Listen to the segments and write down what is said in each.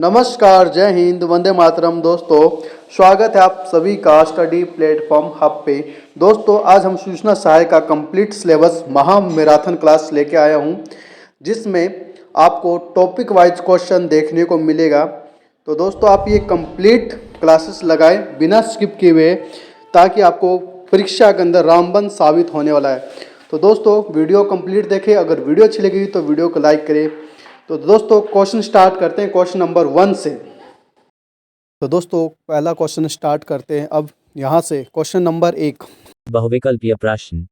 नमस्कार, जय हिंद, वंदे मातरम। दोस्तों, स्वागत है आप सभी का स्टडी प्लेटफॉर्म हब पे। दोस्तों, आज हम सूचना सहायक का कंप्लीट सिलेबस महा मैराथन क्लास लेके आया हूँ, जिसमें आपको टॉपिक वाइज क्वेश्चन देखने को मिलेगा। तो दोस्तों, आप ये कंप्लीट क्लासेस लगाएं बिना स्किप किए हुए, ताकि आपको परीक्षा के अंदर रामबाण साबित होने वाला है। तो दोस्तों, वीडियो कंप्लीट देखें। अगर वीडियो अच्छी लगी तो वीडियो को लाइक करें। तो दोस्तों, क्वेश्चन स्टार्ट करते हैं क्वेश्चन नंबर 1 से। तो दोस्तों, पहला क्वेश्चन स्टार्ट करते हैं अब यहाँ से। क्वेश्चन नंबर 1, बहुविकल्पीय प्रश्न।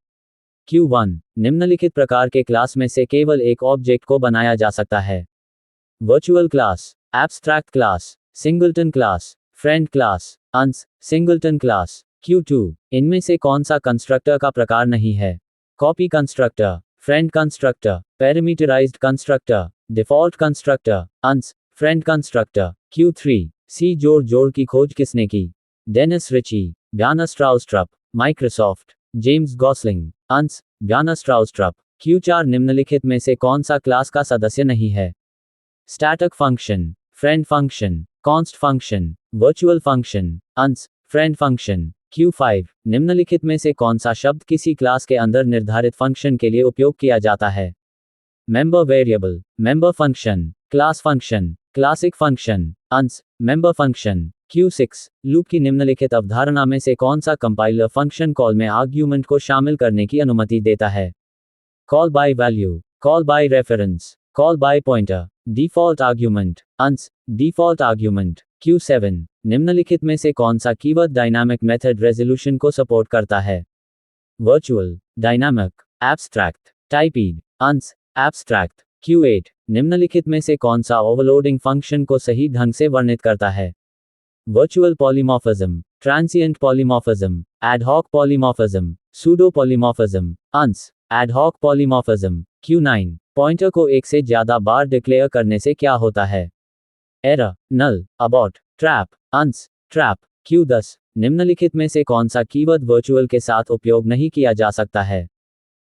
Q1 निम्नलिखित प्रकार के क्लास में से केवल एक ऑब्जेक्ट को बनाया जा सकता है। Virtual class, abstract class, singleton class, friend class, अंस, सिंगलटन क्लास। Q2 इनमें से कौन सा कंस्ट्रक्टर का प्रकार नहीं है? Copy constructor, friend constructor, parameterized constructor, default constructor, ans, friend constructor. Q3 C जोड़ की खोज किसने की? Dennis Ritchie, Bjarne Stroustrup, Microsoft, James Gosling, ans, Bjarne स्ट्राउस्ट्रप। Q4 निम्नलिखित में से कौन सा क्लास का सदस्य नहीं है? Static function, friend function, const function, virtual function, अंस, फ्रेंड फंक्शन। Q5 निम्नलिखित में से कौन सा शब्द किसी क्लास के अंदर निर्धारित फंक्शन के लिए उपयोग किया जाता है? Member variable, member function, class function, classic function, ans, member function. Q6 loop की निम्नलिखित अवधारणा में से कौन सा कंपाइलर फंक्शन कॉल में आर्ग्यूमेंट को शामिल करने की अनुमति देता है? Call by value, call by reference, call by pointer, default argument, ans, default argument. Q7 निम्नलिखित में से कौन सा कीवर्ड डायनामिक मेथड रेजोल्यूशन को सपोर्ट करता है? वर्चुअल, डायनामिक, एब्स्ट्रैक्ट, टाइपीड, अंस, एब्स्ट्रैक्ट। Q8 निम्नलिखित में से कौन सा ओवरलोडिंग फंक्शन को सही ढंग से वर्णित करता है? Virtual polymorphism, transient polymorphism, ad hoc polymorphism, pseudo polymorphism, अंस, एडहॉक पॉलीमॉर्फिज्म। Q9 पॉइंटर को एक से ज्यादा बार डिक्लेयर करने से क्या होता है? एरर, नल, अबॉर्ट, ट्रैप, अंस, ट्रैप। Q10 निम्नलिखित में से कौन सा कीवर्ड वर्चुअल के साथ उपयोग नहीं किया जा सकता है?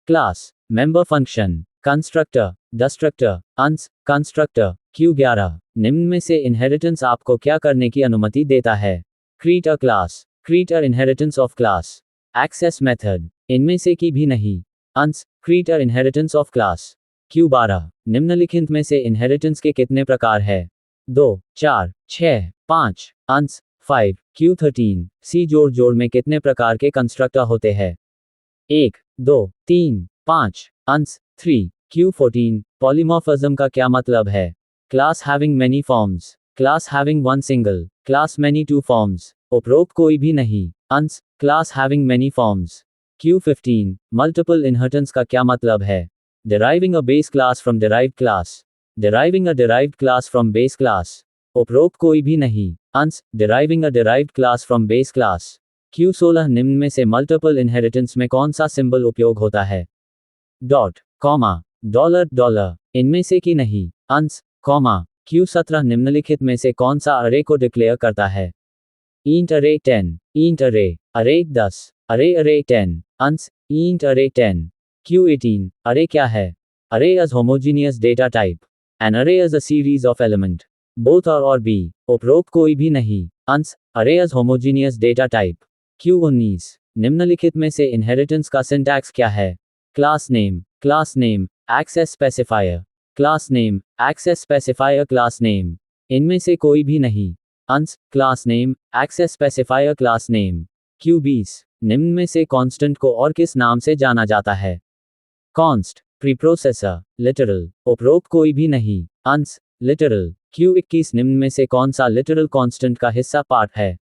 Class, member function, constructor, destructor, अंस, कंस्ट्रक्टर। Q11 निम्न में से इनहेरिटेंस आपको क्या करने की अनुमति देता है? Create a class, create a inheritance of class, access method, इनमें से की भी नहीं, ans, create a inheritance of class. Q12 निम्नलिखित में से इनहेरिटेंस के कितने प्रकार है? 2, 4, 6, 5, अंस, 5। Q13 सी जोड़ में कितने प्रकार के कंस्ट्रक्टर होते हैं? 1, 2, 3, 5, अंस, 3। Q14 पॉलीमॉर्फिज्म का क्या मतलब है? Class having many forms, class having one single, class many two forms, उपरोक्त कोई भी नहीं, ans, class having many forms. Q15 multiple inheritance का क्या मतलब है? Deriving a base class from derived class, deriving a derived class from base class, उपरोक्त कोई भी नहीं, अंस, deriving a derived class from base class. Q16 निम्न में से मल्टीपल इनहेरिटेंस में कौन सा सिंबल उपयोग होता है? डॉट, कॉमा, डॉलर, डॉलर, इनमें से की नहीं, अंस, कॉमा। Q17 निम्नलिखित में से कौन सा अरे को डिक्लेयर करता है? इंट अरे 10, इंट अरे 10, अरे 10, अंस, इंट अरे 10। Q18 अरे क्या है? Array is homogeneous data type, an array is a series of element, both आर और बी, उपरोक्त कोई भी नहीं, अंस, अरे is homogeneous data type. Q19 निम्नलिखित में से इनहेरिटेंस का सिंटैक्स क्या है? Class name, access specifier, class name, access specifier, class name, इनमें से कोई भी नहीं, ans, class name, access specifier, class name. Q20 निम्न में से कांस्टेंट को और किस नाम से जाना जाता है? कॉन्स्ट, प्रीप्रोसेसर, लिटरल, उपरोक्त कोई भी नहीं, अंस, लिटरल। Q21 निम्न में से कौन सा लिटरल कांस्टेंट का हिस्सा पार्ट है?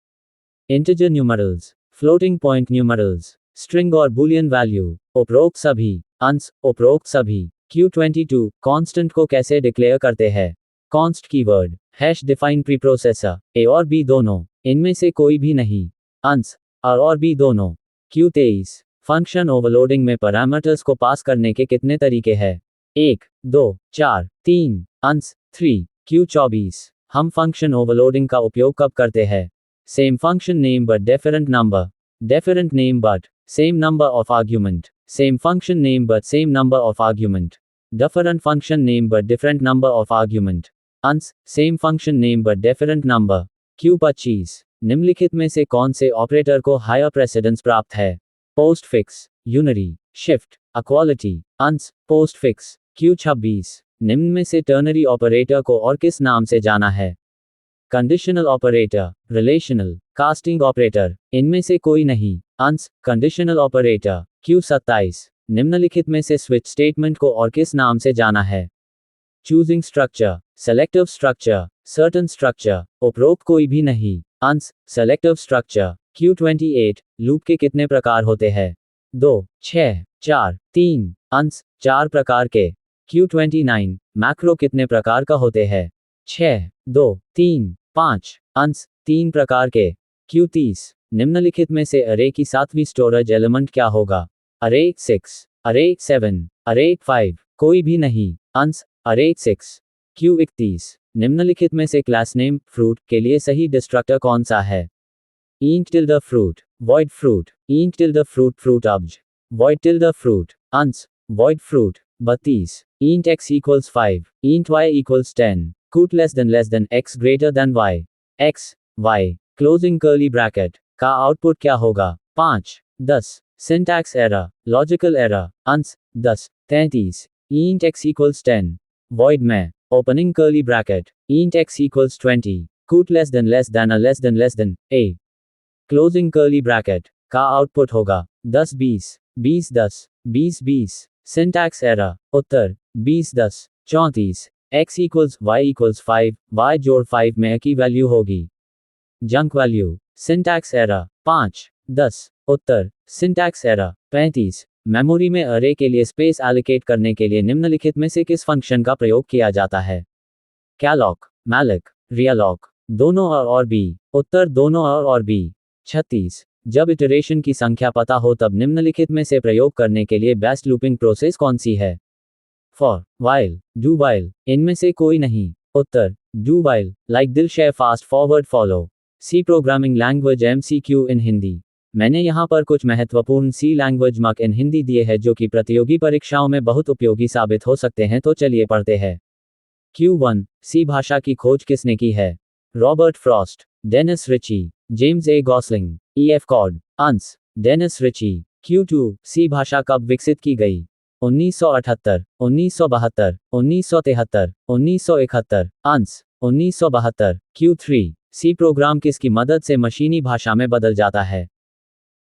Integer numerals, floating point numerals, string और बूलियन वैल्यू, उपरोक्त सभी, अंस, उपरोक्त सभी। Q22 कांस्टेंट को कैसे डिक्लेयर करते हैं? Const keyword, hash define preprocessor, A और बी दोनों, इनमें से कोई भी नहीं, अंस, और बी दोनों। Q23 फंक्शन ओवरलोडिंग में पैरामीटर्स को पास करने के कितने तरीके हैं? 1, 2, 4, 3, अंस, 3। Q24 हम फंक्शन ओवरलोडिंग का उपयोग कब करते हैं? Same function name but different number, different name but same number of argument, same function name but same number of argument, different function name but different number of argument। अंश same function name but different number. Q25 निम्नलिखित में से कौन से operator को higher precedence प्राप्त है? Postfix, unary, shift, equality. Ans postfix. Q26 निम्न में से टर्नरी ऑपरेटर को और किस नाम से जाना है? Conditional operator, relational, casting operator. इनमें से कोई नहीं। अंश कंडीशनल ऑपरेटर। Q27 निम्नलिखित में से स्विच स्टेटमेंट को और किस नाम से जाना है? Choosing structure, selective structure, certain structure. उपरोक्त कोई भी नहीं। अंश सेलेक्टिव स्ट्रक्चर। Q28 लूप के कितने प्रकार होते हैं? 2, 6, 4, 3। अंश 4 प्रकार के। Q29 मैक्रो कितने प्रकार का होते हैं? 6, 2, 3, 5। अंश 3 प्रकार के। Q30 निम्नलिखित में से अरे की 7वीं स्टोरेज एलिमेंट क्या होगा? अरे 6, अरे 7, अरे 5। कोई भी नहीं। अंश अरे 6। Q31 निम्नलिखित में से क्लास नेम फ्रूट के लिए सही डिस्ट्रक्टर कौन सा है? int tilde fruit, void fruit, int tilde fruit fruit obj, void tilde fruit, अंश void fruit। 32 int x equals 5, int y equals 10, cout less than x greater than y, x, y, closing curly bracket का output क्या होगा? 5, 10। Syntax error, logical error. Ans 10, 33 int x equals 10, void main opening curly bracket int x equals 20, cout less than a, closing curly bracket का output होगा 10, 20, 20, 10, 20, 20। Syntax error. उत्तर 20, 10, 34 x equals y equals 5, y जोड़ 5 में की value होगी junk value. Syntax error. 5, 10। उत्तर syntax error. 35 memory में अरे के लिए स्पेस एलोकेट करने के लिए निम्नलिखित में से किस फंक्शन का प्रयोग किया जाता है? Calloc, malloc, realloc. दोनों अ और बी। उत्तर दोनों अ और बी। 36 जब इटरेशन की संख्या पता हो तब निम्नलिखित में से प्रयोग करने के लिए बेस्ट लूपिंग प्रोसेस कौन सी है? For, while, do while. इनमें से कोई नहीं। उत्तर डू वाइल, लाइक दिल share fast forward follow. C programming language MCQ in Hindi. मैंने यहाँ पर कुछ महत्वपूर्ण सी लैंग्वेज मक इन हिंदी दिए हैं जो कि प्रतियोगी परीक्षाओं में बहुत उपयोगी साबित हो सकते हैं, तो चलिए पढ़ते हैं। Q1 सी भाषा की खोज किसने की है? Robert Frost, Dennis Ritchie, James A Gosling, EF Codd. Ans Dennis Ritchie. Q2 C भाषा कब विकसित की गई? 1978, 1972, 1973, 1971। अंश 1972। Q3 सी प्रोग्राम किसकी मदद से मशीनी भाषा में बदल जाता है?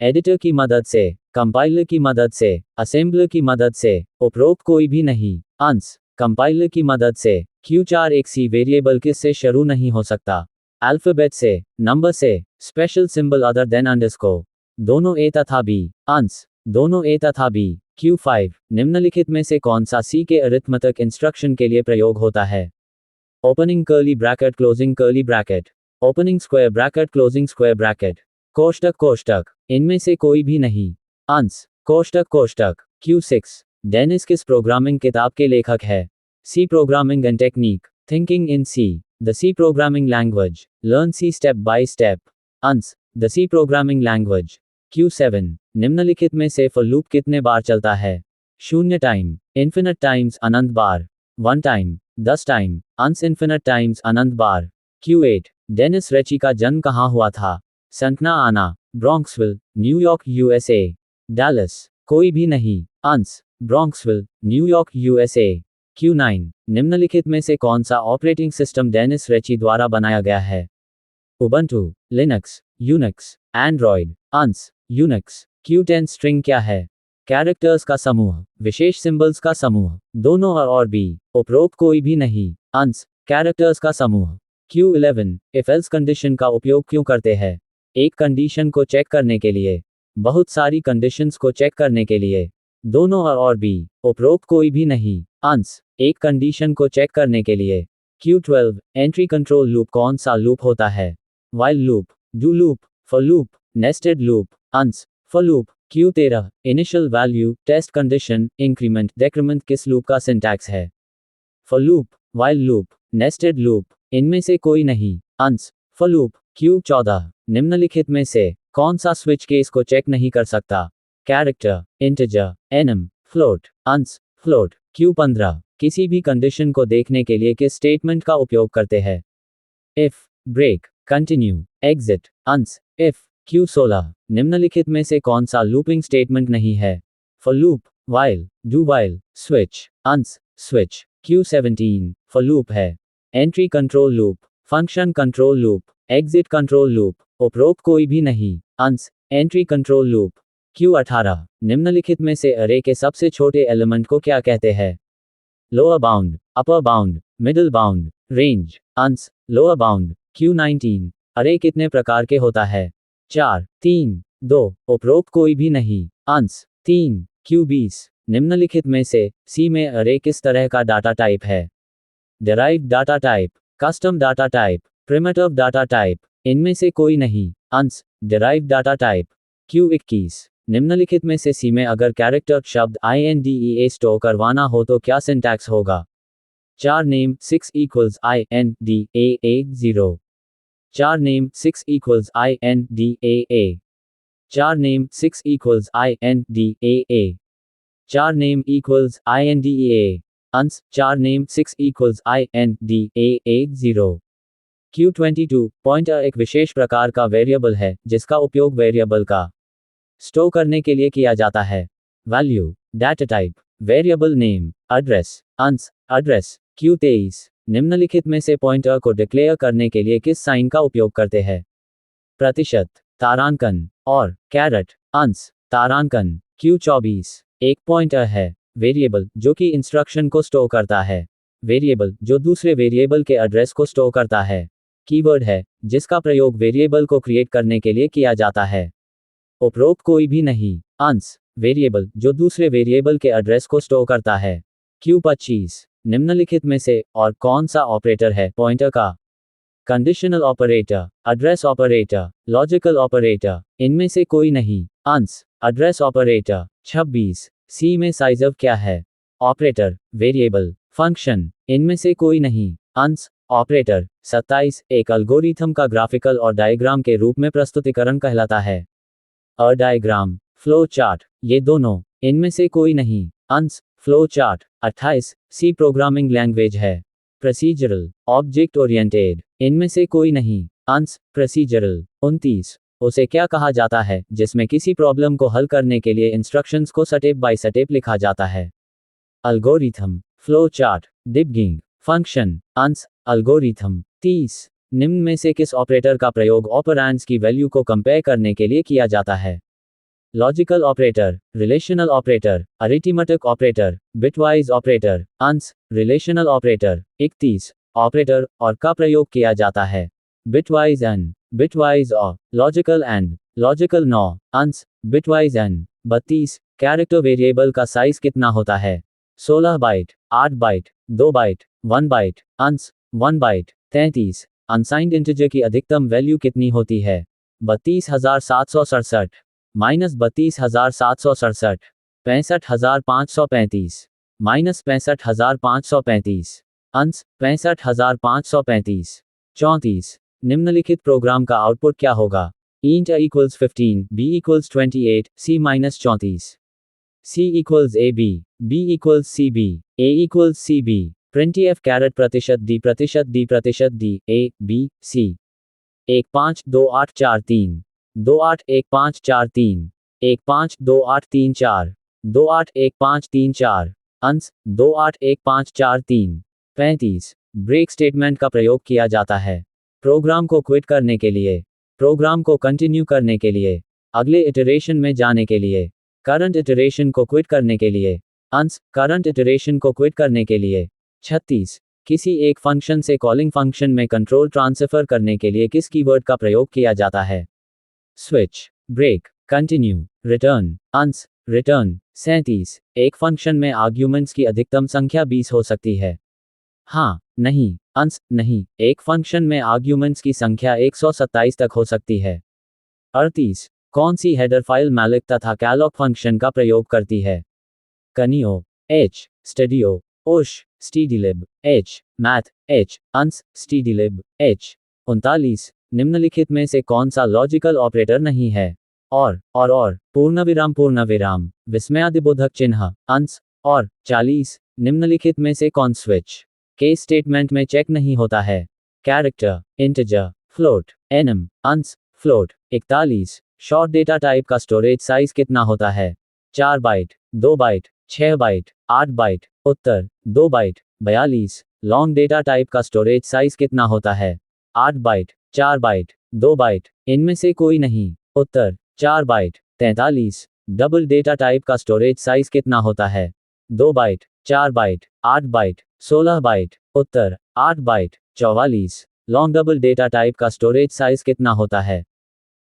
एडिटर की मदद से, कंपाइलर की मदद से, असेंबलर की मदद से। उपरोक्त कोई भी नहीं। अंश कंपाइलर की मदद से। Q4 एक सी वेरिएबल किस से शुरू नहीं हो सकता? अल्फाबेट से, नंबर से, special symbol other than underscore. दोनों ए तथा बी। अंश दोनों ए तथा बी। Q5 निम्नलिखित में से कौन सा सी के अरिथमेटिक इंस्ट्रक्शन के लिए प्रयोग होता है? Opening curly bracket closing curly bracket, opening square bracket closing square bracket, कोष्टक कोष्टक। इनमें से कोई भी नहीं। अंश कोष्टक कोष्टक। Q6 डेनिस किस प्रोग्रामिंग किताब के लेखक है? C programming and technique, thinking in C, the C programming language, learn C step by step. Ans the C programming language. Q7 निम्नलिखित में से फॉर लूप कितने बार चलता है? 0 टाइम, इन्फिनिट टाइम्स अनंत बार, 1 टाइम, 10 टाइम, अंश इन्फिनिट टाइम्स अनंत बार। Q8 Dennis Ritchie का जन्म कहाँ हुआ था? संटना आना, ब्रॉन्क्सविल, न्यूयॉर्क USA, डैलस। कोई भी नहीं। अंश ब्रॉन्क्सविल, न्यूयॉर्क USA। Q9 निम्नलिखित में से कौन सा ऑपरेटिंग सिस्टम डेनिस रिची द्वारा बनाया गया है? Ubuntu, Linux, Unix, Android. अंश यूनिक्स। Q10 स्ट्रिंग क्या है? कैरेक्टर्स का समूह, विशेष सिंबल्स का समूह। दोनों अ और बी। उपरोक्त कोई भी नहीं। अंश कैरेक्टर्स का समूह। Q11 इफ एल्स कंडीशन का उपयोग क्यों करते हैं? एक कंडीशन को चेक करने के लिए, बहुत सारी कंडीशंस को चेक करने के लिए। दोनों अ और बी। उपरोक्त कोई भी नहीं। अंश एक कंडीशन को चेक करने के लिए। Q12 एंट्री कंट्रोल लूप कौन सा लूप होता है? While loop, do loop, for loop, nested loop. Ans for loop. Q13 initial value, test condition, increment, decrement किस लूप का सिंटैक्स है? For loop, while loop, nested loop. इनमें से कोई नहीं। अंश फॉर लूप। Q14 निम्नलिखित में से कौन सा स्विच केस को चेक नहीं कर सकता? Character, integer, annum, float. अंश फ्लोट। Q15 किसी भी कंडीशन को देखने के लिए किस स्टेटमेंट का उपयोग करते हैं? इफ, ब्रेक, कंटिन्यू, एग्जिट, अंस, इफ। Q16 निम्नलिखित में से कौन सा लूपिंग स्टेटमेंट नहीं है? For loop, while, do while, switch, अंस, स्विच। Q17 फॉर लूप है। Entry control loop, function control loop, exit control loop, उपरोक्त कोई भी नहीं, अंस, एंट्री कंट्रोल लूप। Q18 निम्नलिखित में से अरे के सबसे छोटे एलिमेंट को क्या कहते हैं? Lower bound, upper bound, middle bound, range, अंस, लोअर बाउंड। Q19 अरे कितने प्रकार के होता है? 4, 3, 2, उपरोक्त कोई भी नहीं, अंस, 3। Q20 निम्नलिखित में से सी में अरे किस तरह का डाटा टाइप है? Derived data type, custom data type, primitive data type, इनमें से कोई नहीं, अंस, डिराइव्ड डाटा टाइप। Q21 निम्नलिखित में से सी में अगर कैरेक्टर शब्द INDEA स्टोर करवाना हो तो क्या सिंटैक्स होगा? 4 name 6 equals INDEA 0, 4 name 6 equals INDEA, 4 name 6 equals INDEA, 4 name equals INDEA, अंस, 4 name 6 equals INDEA 0। Q22 pointer एक विशेष प्रकार का वेरिएबल है जिसका उपयोग वेरिएबल का स्टोर करने के लिए किया जाता है। Value, data type, variable name, address, अंस, एड्रेस। Q23 निम्नलिखित में से पॉइंटर को डिक्लेयर करने के लिए किस साइन का उपयोग करते हैं? प्रतिशत, तारांकन और कैरेट, अंस, तारांकन। Q24 एक पॉइंटर है, वेरिएबल जो कि इंस्ट्रक्शन को स्टोर करता है, वेरिएबल जो दूसरे वेरिएबल के एड्रेस को स्टोर करता है, कीवर्ड है जिसका प्रयोग वेरिएबल को क्रिएट करने के लिए किया जाता है। उपरोक्त कोई भी नहीं, अंस, वेरिएबल जो दूसरे वेरिएबल के एड्रेस को स्टोर करता है। Q25 निम्नलिखित में से और कौन सा ऑपरेटर है पॉइंटर का? Conditional operator, address operator, logical operator, इनमें से कोई नहीं, अंस, एड्रेस ऑपरेटर। 26 सी में साइज ऑफ क्या है? ऑपरेटर, वेरिएबल, फंक्शन, इनमें से कोई नहीं, अंस, ऑपरेटर। 27 एक एल्गोरिथम का ग्राफिकल और डायग्राम के रूप में प्रस्तुतिकरण कहलाता है। अ डायग्राम, फ्लो चार्ट, ये दोनों, इनमें से कोई नहीं, ans, flowchart. 28 C programming language है। प्रोसीजरल, ऑब्जेक्ट ओरिएंटेड, इनमें से कोई नहीं, अंस, प्रोसीजरल। 29 उसे क्या कहा जाता है जिसमें किसी प्रॉब्लम को हल करने के लिए इंस्ट्रक्शंस को स्टेप बाय स्टेप लिखा जाता है? Algorithm, flow chart, debugging, function, अंस, एल्गोरिथम। 30 निम्न में से किस ऑपरेटर का प्रयोग ऑपरेंड्स की वैल्यू को कंपेयर करने के लिए किया जाता है? Logical operator, relational operator, arithmetic operator, bitwise operator, अंस, रिलेशनल ऑपरेटर। 31 ऑपरेटर और का प्रयोग किया जाता है? बिटवाइज एंड, बिटवाइज और, लॉजिकल एंड, लॉजिकल नो, अंस, बिटवाइज एंड। 32 कैरेक्टर वेरिएबल का साइज कितना होता है? 16 बाइट, 8 बाइट, 2 बाइट, 1 बाइट, अंस, 1 बाइट। 33 अनसाइंड इंटीजर की अधिकतम वैल्यू कितनी होती है? 32,767 माइनस 32,767, 65,535 माइनस 65,535, अंस, 65,535। 34 निम्नलिखित प्रोग्राम का आउटपुट क्या होगा? int a equals 15, b equals 28, c minus 34, c equals ab, b equals cb, a equals cb, printf caret प्रतिशत d प्रतिशत d प्रतिशत d, a, b, c। 152843, 281543, 152834, 281534, अंस, 281543। 35 ब्रेक स्टेटमेंट का प्रयोग किया जाता है प्रोग्राम को क्विट करने के लिए, प्रोग्राम को कंटिन्यू करने के लिए, अगले इटरेशन में जाने के लिए, करंट इटरेशन को क्विट करने के लिए, अंस, करंट इटरेशन को क्विट करने के लिए। 36 किसी एक फंक्शन से कॉलिंग फंक्शन में कंट्रोल ट्रांसफर करने के लिए किस कीवर्ड का प्रयोग किया जाता है? स्विच, ब्रेक, कंटिन्यू, रिटर्न, अंस, रिटर्न। 37 एक फंक्शन में आर्ग्यूमेंट्स की अधिकतम संख्या 20 हो सकती है? हाँ, नहीं, अंस, नहीं, एक फंक्शन में आर्ग्यूमेंट्स की संख्या 127 तक हो सकती है। 38 कौन सी हेडर फाइल मैलिक तथा कैलॉग फंक्शन का प्रयोग करती है? कनियो, एच, स्टडियो, ओश, stdlib, h, math, h, ans, stdlib, H. 39 निम्नलिखित में से कौन सा लॉजिकल ऑपरेटर नहीं है? और, पूर्णविराम, विस्मयादिबोधक चिन्ह, अंस, और 40 निम्नलिखित में से कौन स्विच केस स्टेटमेंट में चेक नहीं होता है? कैरेक्टर, इंटिजर, फ्लोट, एनम, अंस, फ्लोट। 41 शॉर्ट डेटा टाइप का स्टोरेज साइज कितना होता है? 4 बाइट, 2 बाइट, 6 बाइट, 8 बाइट। उत्तर 2 बाइट। 42 लॉन्ग डेटा टाइप का स्टोरेज साइज कितना होता है? 8 बाइट, 4 बाइट, 2 बाइट। इनमें से कोई नहीं। उत्तर 4 बाइट। 43 डबल डेटा टाइप का स्टोरेज साइज कितना होता है? 2 बाइट, 4 बाइट, 8 बाइट, 16 बाइट। उत्तर 8 byte. 44 long double data type का स्टोरेज साइज कितना होता है?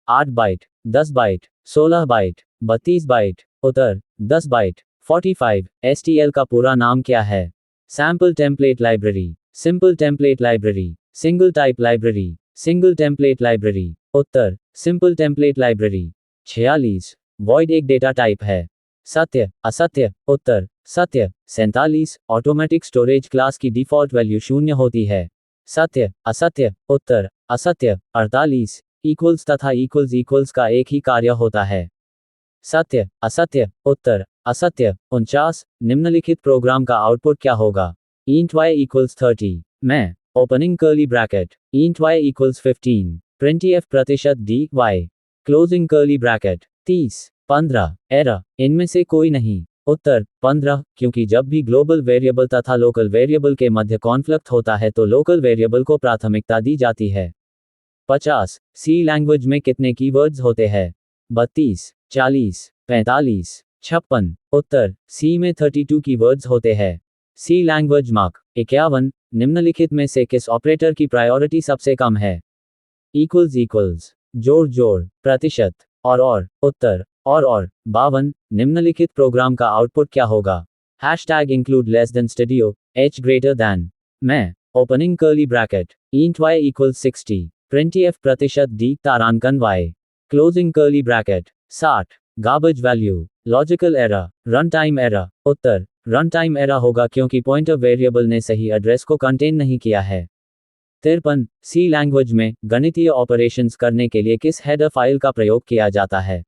8 बाइट, 10 बाइट, 16 बाइट, 32 बाइट। उत्तर 10 बाइट। 45 STL का पूरा नाम क्या है? Sample template library, simple template library, single type library, single template library. उत्तर सिंपल टेम्पलेट लाइब्रेरी। 46 वॉइड एक डेटा टाइप है। सत्य, असत्य। उत्तर सत्य। 47 ऑटोमेटिक स्टोरेज क्लास की डिफॉल्ट वैल्यू 0 होती है। सत्य, असत्य। उत्तर असत्य। 48 इक्वल्स तथा इक्वल्स का एक ही कार्य होता है। सत्य, असत्य। उत्तर असत्य। 49 निम्नलिखित प्रोग्राम का आउटपुट क्या होगा? int y equals 30 मैं opening curly bracket int y equals 15 printf प्रतिशत d y closing curly bracket 30 15 error इनमें से कोई नहीं। उत्तर 15 क्योंकि जब भी ग्लोबल वेरिएबल तथा लोकल वेरिएबल के मध्य कॉन्फ्लिक्ट होता है तो लोकल वेरिएबल को प्राथमिकता दी जाती है। 50 सी लैंग्वेज में कितने कीवर्ड्स होते हैं? 32 40 45 56। उत्तर सी में 32 कीवर्ड्स होते हैं। सी लैंग्वेज मार्क 51 निम्नलिखित में से किस ऑपरेटर की प्रायोरिटी सबसे कम है? इक्वल्स जोड़ प्रतिशत और। उत्तर और 52 निम्नलिखित प्रोग्राम का आउटपुट क्या होगा? Hashtag include less than studio h greater than main opening curly bracket int y equals 60 printf प्रतिशत d तारांकन y closing curly bracket 60 garbage value logical error run time error. उत्तर रन टाइम एरर होगा क्योंकि pointer variable ने सही address को contain नहीं किया है। 53 सी लैंग्वेज में गणितीय ऑपरेशंस करने के लिए किस हेडर फाइल का प्रयोग किया जाता है?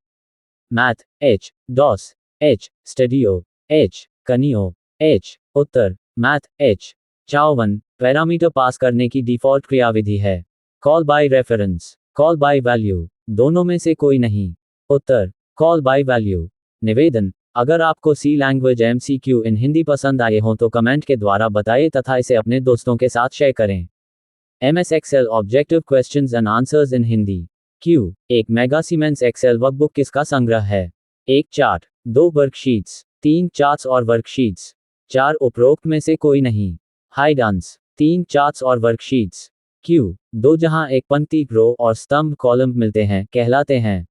Math h dos h studio h conio h। उत्तर मैथ h। 54 पैरामीटर पास करने की डिफॉल्ट क्रियाविधि है। Call by reference, call by value, दोनों में से कोई नहीं। उत्तर कॉल बाय वैल्यू। निवेदन अगर आपको C language MCQ in Hindi पसंद आए हों तो कमेंट के द्वारा बताएं तथा इसे अपने दोस्तों के साथ शेयर करें। MS Excel objective questions and answers in Hindi. Q एक मेगा सीमेंस एक्सेल वर्कबुक किसका संग्रह है? 1 चार्ट, 2 वर्कशीट्स, 3 चार्ट्स और वर्कशीट्स। 4 उपरोक्त में से कोई नहीं। हाइडांस 3 चार्ट्स और वर्कशीट्स। Q 2 जहां एक पंक्ति रो और स्तंभ कॉलम मिलते हैं कहलाते हैं।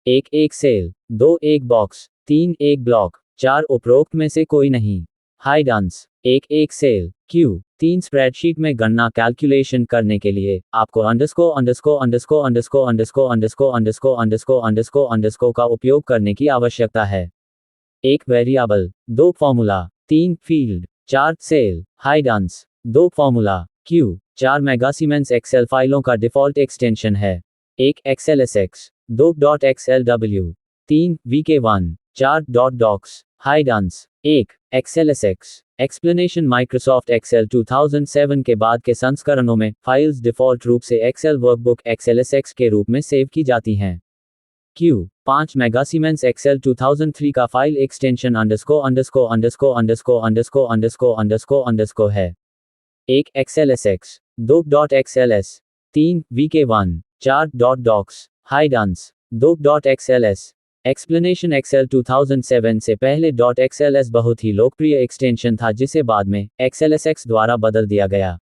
1 एक सेल, 2 एक बॉक्स, 3 एक ब्लॉक। 4 उपरोक्त में से कोई नहीं। हाइडांस 1 एक सेल। Q 3 स्प्रेडशीट में गणना कैलकुलेशन करने के लिए आपको अंडरस्कोर का उपयोग करने की आवश्यकता है। 1 वेरिएबल, 2 फॉर्मूला, 3 फील्ड, 4 सेल। हाइडांस 2 फॉर्मूला। Q 4 मेगासीमेंस एक्सेल फाइलों का डिफॉल्ट एक्सटेंशन है। 1 XLSX, 2 .xlw, 3 VK1, 4 .docs। हाइडांस 1 XLSX। एक्सप्लेनेशन माइक्रोसॉफ्ट एक्सेल 2007 के बाद के संस्करणों में फाइल्स डिफ़ॉल्ट रूप से एक्सेल वर्कबुक XLSX के रूप में सेव की जाती हैं। Q 5 मेगासीमेंस एक्सेल 2003 का फाइल एक्सटेंशन है। 1 XLSX, 2 .xls, 3 VK1, 4 .docs। हाइडांस 2 .xls। एक्सप्लेनेशन एक्सेल 2007 से पहले .xls बहुत ही लोकप्रिय एक्सटेंशन था जिसे बाद में XLSX द्वारा बदल दिया गया,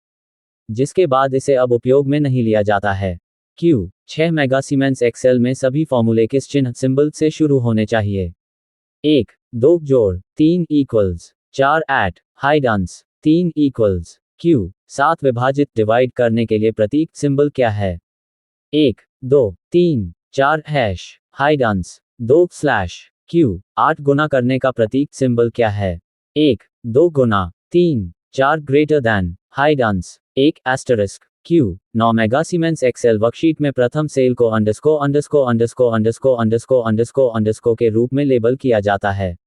जिसके बाद इसे अब उपयोग में नहीं लिया जाता है। Q 6 मेगासीमेंस एक्सेल में सभी फॉर्मूले किस चिन्ह सिंबल से शुरू होने चाहिए? 1 2 जोड़, 3 इक्वल्स, 4 ऐट। हाइडांस 3 इक्वल्स। Q 7 विभाजित डिवाइड करने के लिए प्रतीक सिंबल क्या है? 1 2 3 4 हैश। हाइडांस 2 स्लैश। Q 8 गुना करने का प्रतीक सिंबल क्या है? 1 2 गुना 3 4 ग्रेटर दैन। हाइडांस 1 एस्टरिस्क। Q 9 मेगासीमेंस एक्सेल वर्कशीट में प्रथम सेल को अंडरस्कोर के रूप में लेबल किया जाता है।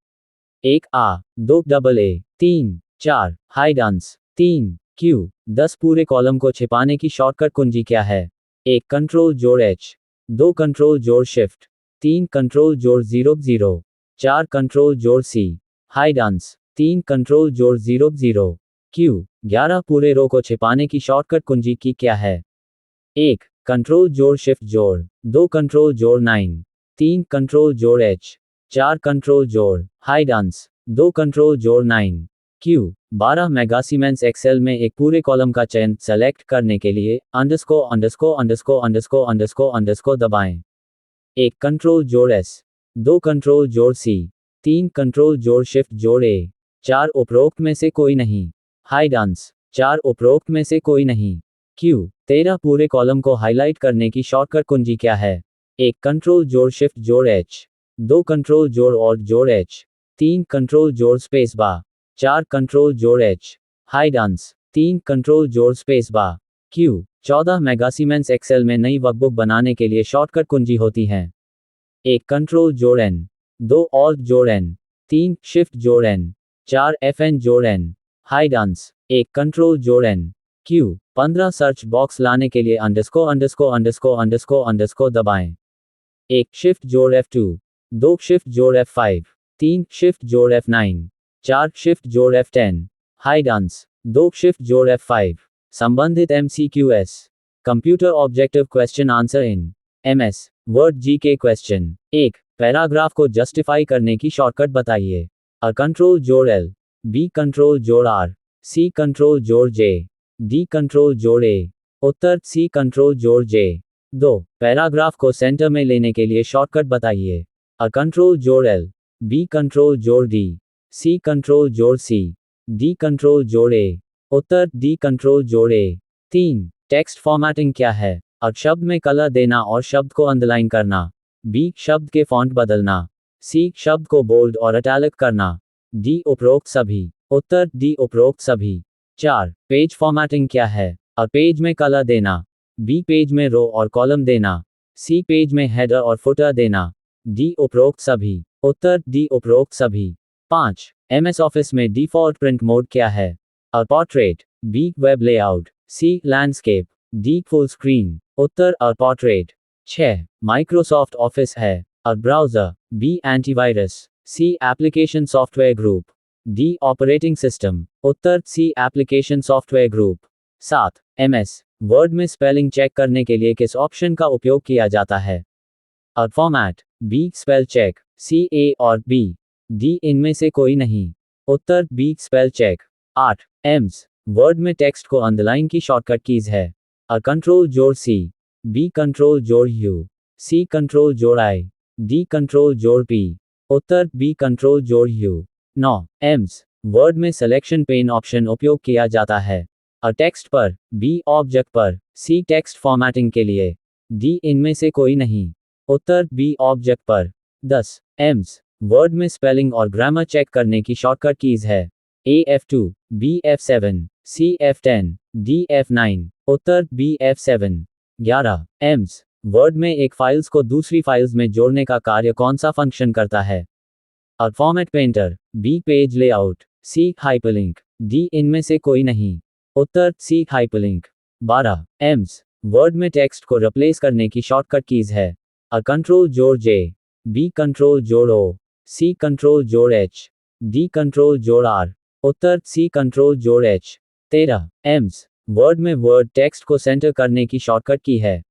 1 आ, 2 double A, 3 4 hide ans, 3 Q. 10 पूरे कॉलम को छिपाने की शॉर्टकट कुंजी क्या है? 1 कंट्रोल जोड़ H, 2 कंट्रोल जोड़ शिफ्ट, 3 कंट्रोल जोड़ 0 0, 4 कंट्रोल जोड़ C, हाइड आंस, 3 कंट्रोल जोड़ 0 0, क्यू। 11 पूरे रो को छिपाने की शॉर्टकट कुंजी की क्या है? 1 कंट्रोल जोड़ शिफ्ट जोड़, 2 कंट्रोल जोड़ 9, 3 कंट्रोल जोड़ H, 4 कंट्रोल जोड़ हाइड आंस, 2 कंट्रोल जोड़ 9, क्यू। 12 मेगा सीमेंस एक्सेल में एक पूरे कॉलम का चयन सेलेक्ट करने के लिए underscore underscore underscore underscore underscore underscore दबाएं। 1 कंट्रोल जोड़ S, 2 कंट्रोल जोड़ C, 3 कंट्रोल जोड़ शिफ्ट जोड़ A, 4 उपरोक्त में से कोई नहीं, हाइड आंस, 4 उपरोक्त में से कोई नहीं, क्यू। 13 पूरे कॉलम को हाईलाइट करने की शॉर्टकट कुंजी क्या है? 1 कंट्रोल जोड़ शिफ्ट जोड़ H, 2 कंट्रोल जोड़ ऑल्ट जोड़ H, 3 कंट्रोल जोड़ स्पेस बार, 4 कंट्रोल जोड़ H, हाइड आंस, 3 कंट्रोल जोड़ स्पेस बार, क्यू। 14 मेगा सीमेंस एक्सेल में नई वर्कबुक बनाने के लिए शॉर्टकट कुंजी होती हैं। 1 कंट्रोल जोड़ N, 2 ऑल्ट जोड़ N, 3 शिफ्ट जोड़ N, 4 FN जोड़ N, हाइड आंस, 1 कंट्रोल जोड़ N, क्यू। 15 सर्च बॉक्स लाने के लिए underscore underscore underscore underscore underscore दबाएं। 1 शिफ्ट जोड़ F2, 2 शिफ्ट जोड़ F5, 3 शिफ्ट जोड़ F9, 4 शिफ्ट जोड़ F10, हाइड आंस, 2 शिफ्ट जोड़ F5। संबंधित MCQS computer objective question answer in MS word GK question. 1 paragraph को जस्टिफाई करने की शॉर्टकट बताइए। अ कंट्रोल जोड़ L, B कंट्रोल जोड़ R, C कंट्रोल जोड़ J, D कंट्रोल जोड़ A, उत्तर C कंट्रोल जोड़ J। 2 पैराग्राफ को सेंटर में लेने के लिए शॉर्टकट बताइए। अ कंट्रोल जोड़ L, B कंट्रोल जोड़ D, C कंट्रोल जोड़ C, D कंट्रोल जोड़ A, उत्तर D कंट्रोल जोड़ A। 3 टेक्स्ट फॉर्मेटिंग क्या है? अ शब्द में कलर देना और शब्द को अंडरलाइन करना, B शब्द के फॉन्ट बदलना, C शब्द को बोल्ड और इटैलिक करना, D उपरोक्त सभी, उत्तर D उपरोक्त सभी। 4 पेज फॉर्मेटिंग क्या है? अ पेज में कलर देना, B पेज में रो और कॉलम देना, C पेज में हेडर और फुटर देना, D उपरोक्त सभी, उत्तर D उपरोक्त सभी। 5 MS ऑफिस में डिफ़ॉल्ट प्रिंट मोड क्या है? A portrait, B web layout, C landscape, D full screen, उत्तर अ पोर्ट्रेट। 6 माइक्रोसॉफ्ट ऑफिस है? A browser, B antivirus, C application software group, D operating system, उत्तर C application software group. 7 MS word में spelling check करने के लिए किस option का उपयोग किया जाता है? A format, B spell check, C A और B, D इनमें से कोई नहीं, उत्तर B spell check. 8 MS word में टेक्स्ट को अंडरलाइन की शॉर्टकट कीज है। अ कंट्रोल जोड़ C, B कंट्रोल जोड़ U, C कंट्रोल जोड़ I, D कंट्रोल जोड़ P, उत्तर B कंट्रोल जोड़ U। 9 एम्स वर्ड में सिलेक्शन पेन ऑप्शन उपयोग किया जाता है। अ टेक्स्ट पर, B ऑब्जेक्ट पर, C टेक्स्ट फॉर्मेटिंग के लिए, D इनमें से कोई नहीं, उत्तर B ऑब्जेक्ट पर। 10 एम्स वर्ड में स्पेलिंग और ग्रामर चेक करने की शॉर्टकट कीज है। A F2, B F7, C F10, D F9, Uttar B F7। 11 AIIMS word में एक फाइल्स को दूसरी फाइल्स में जोड़ने का कार्य कौन सा फंक्शन करता है? A format painter, B page layout, C hyperlink, D इनमें से कोई नहीं, उत्तर C हाइपरलिंक। 12 एम्स वर्ड में टेक्स्ट को रिप्लेस करने की शॉर्टकट कीज है। अ कंट्रोल जोड़ J, B कंट्रोल जोड़ O, C कंट्रोल जोड़ H, D कंट्रोल जोड़ R, उत्तर C कंट्रोल जोड़ H। 13 एम्स वर्ड में वर्ड टेक्स्ट को सेंटर करने की शॉर्टकट की है।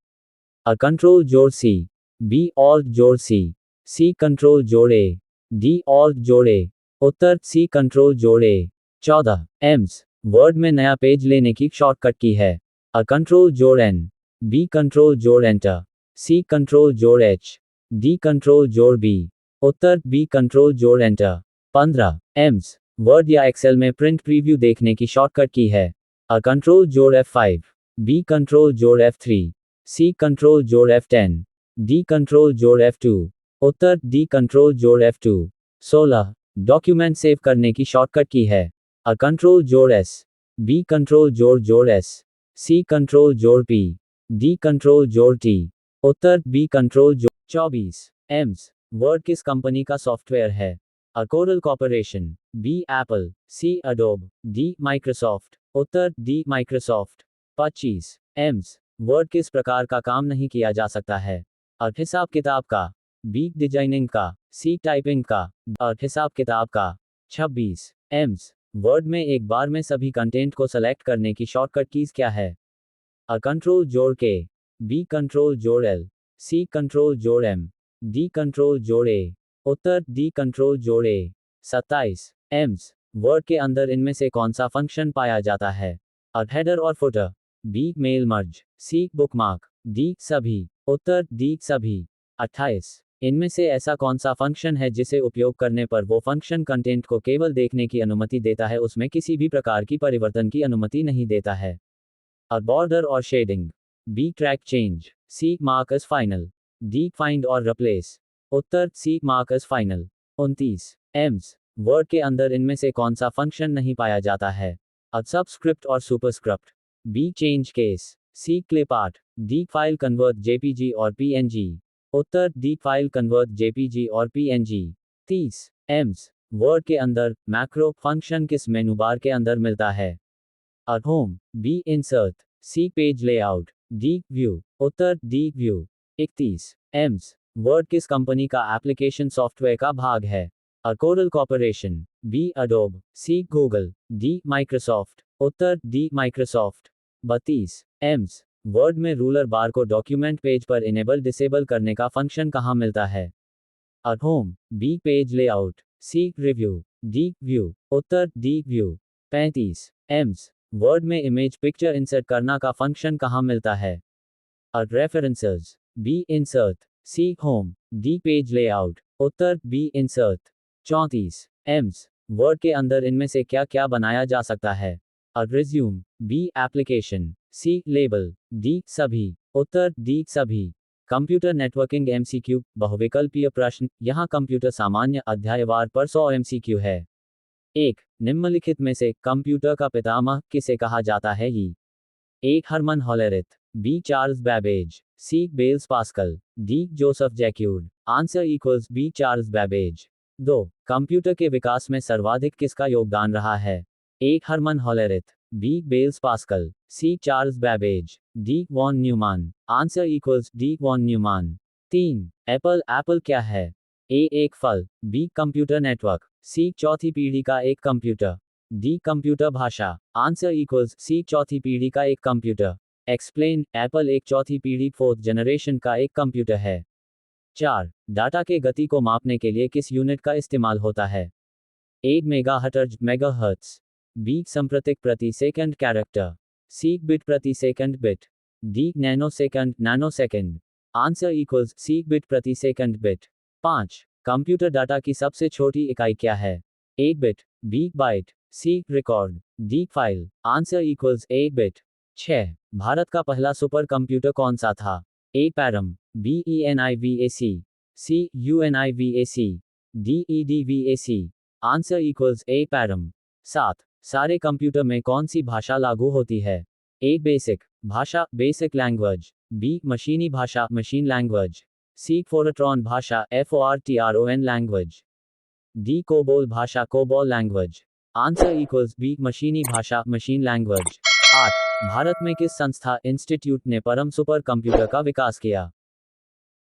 अ कंट्रोल जोड़ C, B ऑल्ट जोड़ C, C कंट्रोल जोड़ A, D ऑल्ट जोड़ A, उत्तर C कंट्रोल जोड़ A। 14 एम्स वर्ड में नया पेज लेने की शॉर्टकट की है। अ कंट्रोल जोड़ N, B कंट्रोल जोड़ एंटर, C कंट्रोल जोड़ H, D कंट्रोल जोड़ B, उत्तर B कंट्रोल जोड़ एंटर। 15 एम्स वर्ड या एक्सेल में प्रिंट प्रीव्यू देखने की शॉर्टकट की है। अ कंट्रोल जोड़ F5, B कंट्रोल जोड़ F3, C कंट्रोल जोड़ F10, D कंट्रोल जोड़ F2, उत्तर D कंट्रोल जोड़ F2। 16 डॉक्यूमेंट सेव करने की शॉर्टकट की है। अ कंट्रोल जोड़ S, B कंट्रोल जोड़ S, C कंट्रोल जोड़ P, D कंट्रोल जोड़ T, उत्तर B कंट्रोल जोड़। 24 एम्स वर्ड किस कंपनी का सॉफ्टवेयर है? Coral Corporation, B. Apple, C. Adobe, D. Microsoft. उत्तर D. Microsoft. 25 एम्स वर्ड किस प्रकार का काम नहीं किया जा सकता है? हिसाब किताब का, B. डिजाइनिंग का, C. टाइपिंग का, हिसाब किताब का। 26 एम्स वर्ड में एक बार में सभी कंटेंट को सेलेक्ट करने की शॉर्टकट कीज क्या है? कंट्रोल जोड़ के, B. कंट्रोल जोड़ L, C. कंट्रोल जोड़ M, D. कंट्रोल जोड़ A. Uttar D. कंट्रोल जोड़ A. 27 एम्स वर्ड के अंदर इनमें से कौन सा फंक्शन पाया जाता है? हेडर और footer, B. Mail merge, C. Bookmark, D. सभी। उत्तर D. सभी। 28 इनमें से ऐसा कौन सा फंक्शन है जिसे उपयोग करने पर वो फंक्शन कंटेंट को केवल देखने की अनुमति देता है, उसमें किसी भी प्रकार की परिवर्तन की अनुमति नहीं देता है? बॉर्डर और shading, B. Track change, C. Mark as final, D. Find और रिप्लेस। उत्तर C. Mark as final. 29 MS word के अंदर इनमें से कौन सा फंक्शन नहीं पाया जाता है? सबस्क्रिप्ट और superscript, B. Change case, C. Clip art, D. File convert JPG और PNG। उत्तर D. फाइल कन्वर्ट JPG और PNG। 30 एम्स वर्ड के अंदर मैक्रो फंक्शन किस मेनू बार के अंदर मिलता है? Home, B. Insert, C. Page layout, D. View. उत्तर D. व्यू। 31 एम्स वर्ड किस कंपनी का एप्लीकेशन सॉफ्टवेयर का भाग है? Corel corporation, B. Adobe, C. Google, D. Microsoft. उत्तर D. माइक्रोसॉफ्ट। 32 एम्स वर्ड में रूलर बार को डॉक्यूमेंट पेज पर इनेबल डिसेबल करने का फंक्शन कहाँ मिलता है? Home, B. Page layout, C. Review, D. View. उत्तर D. व्यू। 35 एम्स वर्ड में इमेज पिक्चर इंसर्ट करना का फंक्शन कहाँ मिलता है? References, B. Insert, C. Home, D. Page layout. उत्तर B. इंसर्ट। 34 एम्स वर्ड के अंदर इनमें से क्या क्या बनाया जा सकता है? Resume, B. Application, C. Label, D. सभी। उत्तर D. सभी। कंप्यूटर नेटवर्किंग MCQ बहुविकल्पीय प्रश्न, यहाँ कंप्यूटर सामान्य अध्यायवार पर 100 MCQ है। 1. निम्नलिखित में से कंप्यूटर का पितामह किसे कहा जाता है? ही 1. Herman Hollerith, B. Charles Babbage, C. Blaise Pascal, D. Joseph Jacquard. Answer equals B. Charles Babbage. 2. Computer के विकास में सर्वाधिक किसका योगदान रहा है? 1. Herman Hollerith, B. Blaise Pascal, C. Charles Babbage, D. Von Neumann. Answer equals D. Von Neumann. 3. Apple क्या है? A. एक फल, B. Computer network, C. चौथी पीढ़ी का एक कंप्यूटर, D. कंप्यूटर भाषा। Answer equals C. चौथी पीढ़ी का एक कंप्यूटर। एक्सप्लेन, एप्पल एक चौथी पीढ़ी 4th जनरेशन का एक कंप्यूटर है। 4. डाटा के गति को मापने के लिए किस यूनिट का इस्तेमाल होता है? 1. Megahertz megahertz, B. संप्रतिक प्रति सेकंड कैरेक्टर, C. बिट प्रति second bit, D. Nanosecond nanosecond. Answer equals C. Bit प्रति सेकंड बिट। 5. कंप्यूटर डाटा की सबसे छोटी इकाई क्या है? 1 bit, B. Byte, C. Record, D. File. Answer equals 1 bit. 6. भारत का पहला सुपर कंप्यूटर कौन सा था? A. Param, B. ENIVAC, C. UNIVAC, D. EDVAC। Answer equals A. Param. 7. सारे कंप्यूटर में कौन सी भाषा लागू होती है? A. बेसिक भाषा बेसिक लैंग्वेज, B. मशीनी भाषा मशीन लैंग्वेज, C. फोरट्रॉन भाषा FORTRON लैंग्वेज, D. कोबोल भाषा COBOL language. Answer equals B. मशीनी भाषा मशीन लैंग्वेज। 8. भारत में किस संस्था इंस्टीट्यूट ने परम सुपर कंप्यूटर का विकास किया?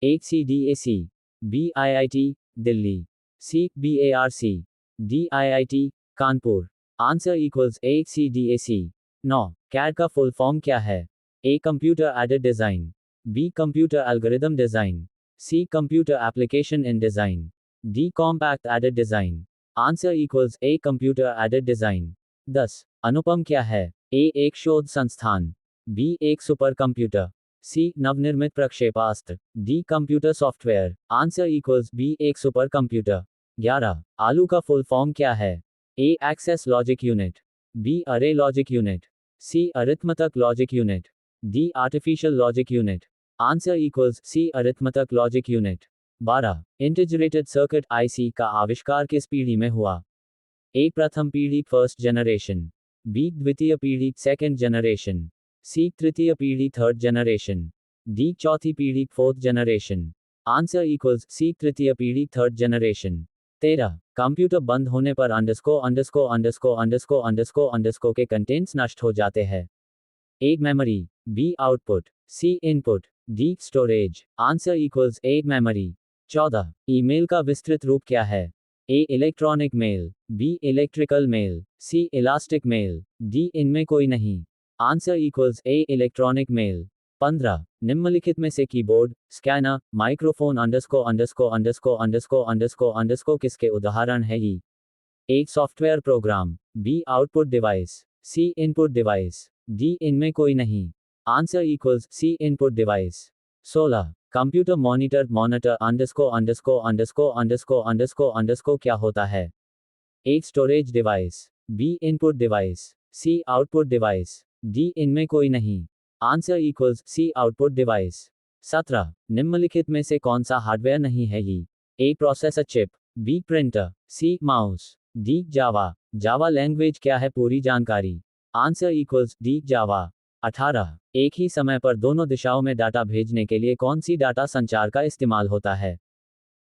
1. CDAC, B. IIT Delhi, C. BARC, D. IIT Kanpur. Answer equals 1. CDAC। 9. CAD का फुल फॉर्म क्या है? A. Computer aided design, B. Computer algorithm design, C. Computer application in design, D. Compact aided design. Answer equals A. Computer aided design. 10. Anupam क्या है? A. एक शोध संस्थान, B. एक super computer, C. नवनिर्मित प्रक्षेपास्त्र, D. Computer software. Answer equals B. एक super computer. 11. ALU का फुल फॉर्म क्या है? A. Access logic unit, B. Array logic unit, C. Arithmetic logic unit, D. Artificial logic unit. Answer equals C. Arithmetic logic unit. 12. Integrated circuit IC का आविष्कार किस पीढ़ी में हुआ? A. प्रथम पीढ़ी फर्स्ट जनरेशन, B. द्वितीय पीढ़ी सेकंड जनरेशन, C. तृतीय पीढ़ी थर्ड जनरेशन, D. चौथी पीढ़ी fourth generation. Answer equals C. तृतीय पीढ़ी थर्ड जनरेशन। 13 कंप्यूटर बंद होने पर अंडरस्कोर के कंटेंट्स नष्ट हो जाते हैं। A memory, B output, C input, D storage. Answer equals A memory. 14 email का विस्तृत रूप क्या है? A electronic mail, B electrical mail, C elastic mail, D इनमें कोई नहीं। Answer equals A electronic mail. 15 निम्नलिखित में से कीबोर्ड, स्कैनर, माइक्रोफोन किसके उदाहरण है ही? एक software program, B output device, C input device, D इनमें कोई नहीं। Answer equals C input device. 16 computer monitor क्या होता है? एक storage device, B input device, C output device, D इनमें कोई नहीं। Answer equals C output device. 17 निम्नलिखित में से कौन सा हार्डवेयर नहीं है ही? A processor chip, B printer, C mouse, D Java. Java language क्या है? पूरी जानकारी। आंसर इक्वल्स डी जावा। 18 एक ही समय पर दोनों दिशाओं में डाटा भेजने के लिए कौन सी डाटा संचार का इस्तेमाल होता है?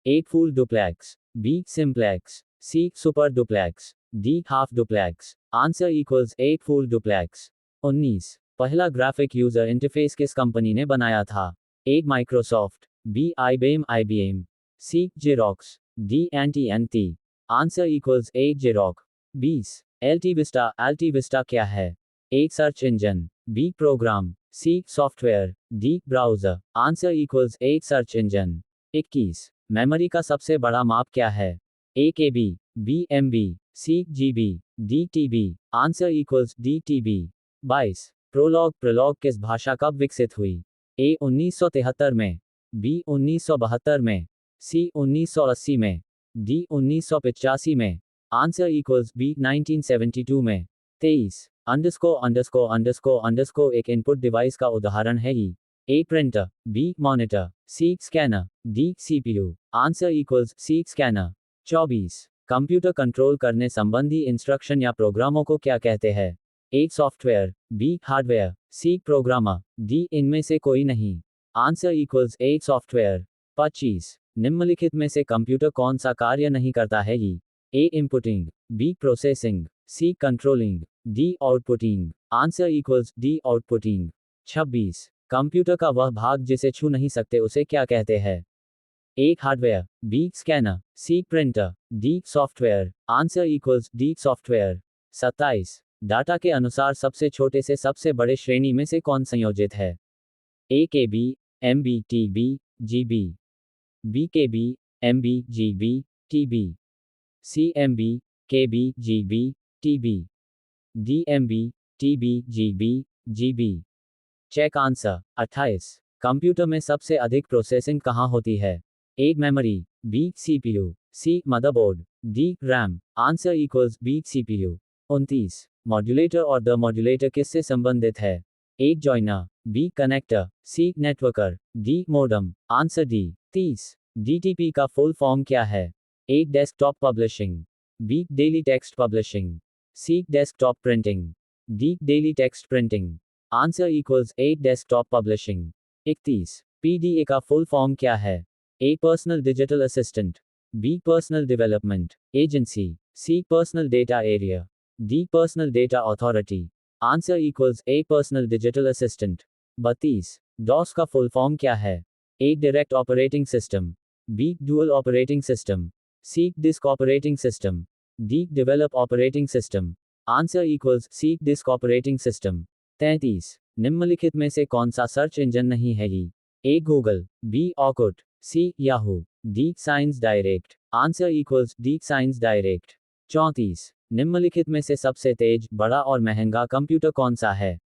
A full duplex, B simplex, C super duplex, D half duplex. Answer equals A full duplex. 19 पहला ग्राफिक यूजर इंटरफेस किस कंपनी ने बनाया था? A Microsoft, B IBM, C Xerox, D एंटी। Answer equals A Xerox. 20 AltaVista क्या है? A search engine, B program, C software, D browser. Answer equals A search engine. 21 memory का सबसे बड़ा माप क्या है? ए केबी, B MB, C GB, D TB. Answer equals D TB. 22 Prolog किस भाषा कब विकसित हुई? ए 1973 में, बी 1972 में, सी 1980 में, डी 1985 में। आंसर इक्वल्स बी 1972 में। 23 एक इनपुट डिवाइस का उदाहरण है ही? A printer, B monitor, C scanner, D CPU. Answer equals C scanner. 24 computer control करने संबंधी इंस्ट्रक्शन या प्रोग्रामों को क्या कहते हैं? A software, B hardware, C programmer, D इनमें से कोई नहीं। Answer equals a software. 25 निम्नलिखित में से कंप्यूटर कौन सा कार्य नहीं करता है ही? A inputting, B processing, C controlling, D outputting. Answer equals D outputting. 26 computer का वह भाग जिसे छू नहीं सकते उसे क्या कहते हैं? A hardware, B scanner, C printer, D software. Answer equals D software. 27 data के अनुसार सबसे छोटे से सबसे बड़े श्रेणी में से कौन संयोजित है? A K B, M B, T B, G B, B K B, M B, G B, T B, C M B, K B, G B, T B, D M B, T B, G B, G B. Check answer. 28 computer में सबसे अधिक processing कहाँ होती है? A memory, B CPU, C motherboard, D RAM. Answer equals B CPU. 29 modulator और demodulator किससे संबंधित है? ए joiner, B connector, C networker, D modem. Answer D. 30 DTP का फुल फॉर्म क्या है? A desktop publishing, B daily text publishing, C desktop printing, D daily text printing. Answer equals A desktop publishing. 31 PDA का full form क्या है? A personal digital assistant, B personal development agency, C personal data area, D personal data authority. Answer equals A personal digital assistant. 32 DOS का full form क्या है? A direct operating system, B dual operating system, C disk operating system, D develop operating system. Answer equals C disk operating system. 33 निम्नलिखित में से कौन सा search engine नहीं है ही? A Google, B Orkut, C Yahoo, D Science Direct. Answer equals D Science Direct. 34 निम्नलिखित में से सबसे तेज, बड़ा और महंगा कंप्यूटर कौन सा है?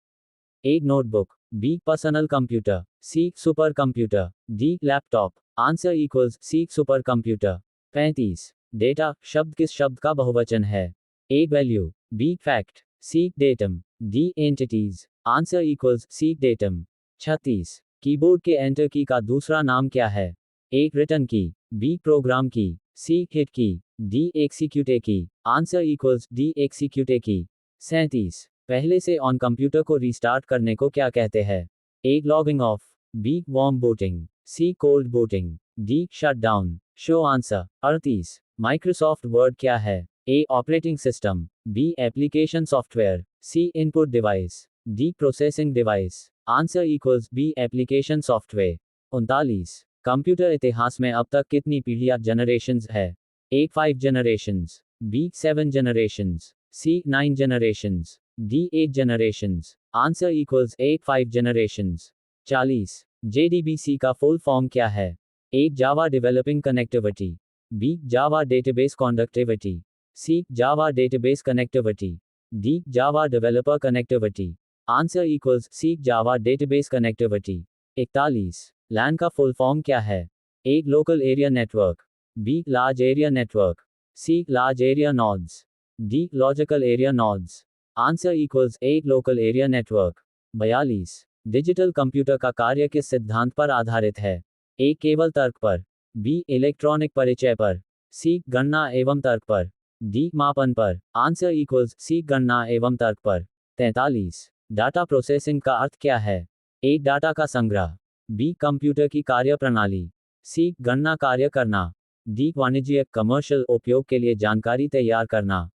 A notebook, B personal computer, C super computer, D laptop. Answer equals C super computer. 35 data शब्द किस शब्द का बहुवचन है? A value, B fact, C datum, D entities. Answer equals C datum. 36 keyboard के एंटर की का दूसरा नाम क्या है? A return key, B program key, C hit की, डी एक्सिक्यूटे की। आंसर इक्वल्स डी एक्सिक्यूटे की। 37 पहले से ऑन कंप्यूटर को रीस्टार्ट करने को क्या कहते हैं? A logging off, B warm booting, C cold booting, D shut down. Show answer. 38 Microsoft word क्या है? A operating system, B application software, C input device, D processing device. Answer equals B application software. 39। Computer इतिहास में अब तक कितनी पीढ़ियां generations है? A 5 generations, B 7 generations, C 9 generations, D 8 generations. Answer equals A 5 generations. 40। JDBC का full form क्या है? A Java developing connectivity, B Java database conductivity, C Java database connectivity, D Java developer connectivity. Answer equals C Java database connectivity. 41। LAN का full form क्या है? A local area network, B large area network, C large area nodes, D logical area nodes. Answer equals A local area network. 42। Digital computer का कार्य किस सिद्धांत पर आधारित है? ए केवल तर्क पर, बी इलेक्ट्रॉनिक परिचय पर, सी गणना एवं तर्क पर, डी मापन पर। आंसर इक्वल्स सी गणना एवं तर्क पर। 43। डाटा प्रोसेसिंग का अर्थ क्या है? ए डाटा का संग्रह, बी कंप्यूटर की कार्यप्रणाली, सी गणना कार्य करना, डी वाणिज्यिक कमर्शियल उपयोग के लिए जानकारी तैयार करना।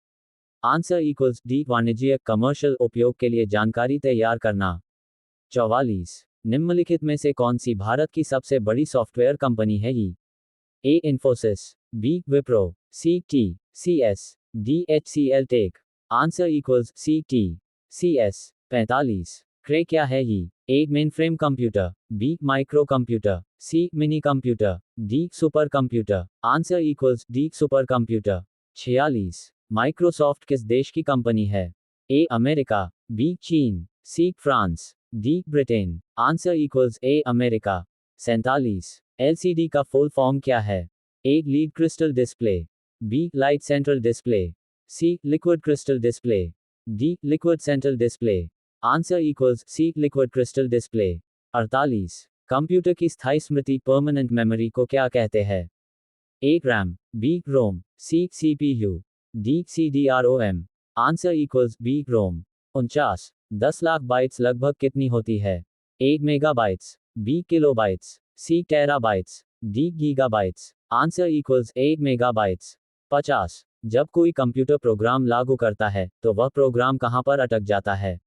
आंसर इक्वल्स डी वाणिज्यिक कमर्शियल उपयोग के लिए जानकारी तैयार करना। 44। निम्नलिखित में से कौन सी भारत की सबसे बड़ी सॉफ्टवेयर कंपनी है? A Infosys, B Wipro, C TCS, D HCL tech. Answer equals C TCS। 45। Cray क्या है? A mainframe computer, B micro computer, C mini computer, D super computer. Answer equals D super computer. 46। Microsoft किस देश की company है? A America, B चीन, C France, D Britain. Answer equals A America. 47। LCD का full form क्या है? A lead crystal display, B light central display, C liquid crystal display, D liquid central display. Answer equals C liquid crystal display. 48। Computer की स्थायी स्मृति permanent memory को क्या कहते हैं? A RAM, B ROM, C CPU, D CDROM। Answer equals B ROM. 49। 10 lakh bytes लगभग कितनी होती है? A megabytes, B kilobytes, C terabytes, D gigabytes. Answer equals 8 megabytes. 50। जब कोई कंप्यूटर प्रोग्राम लागू करता है तो वह प्रोग्राम कहां पर अटक जाता है?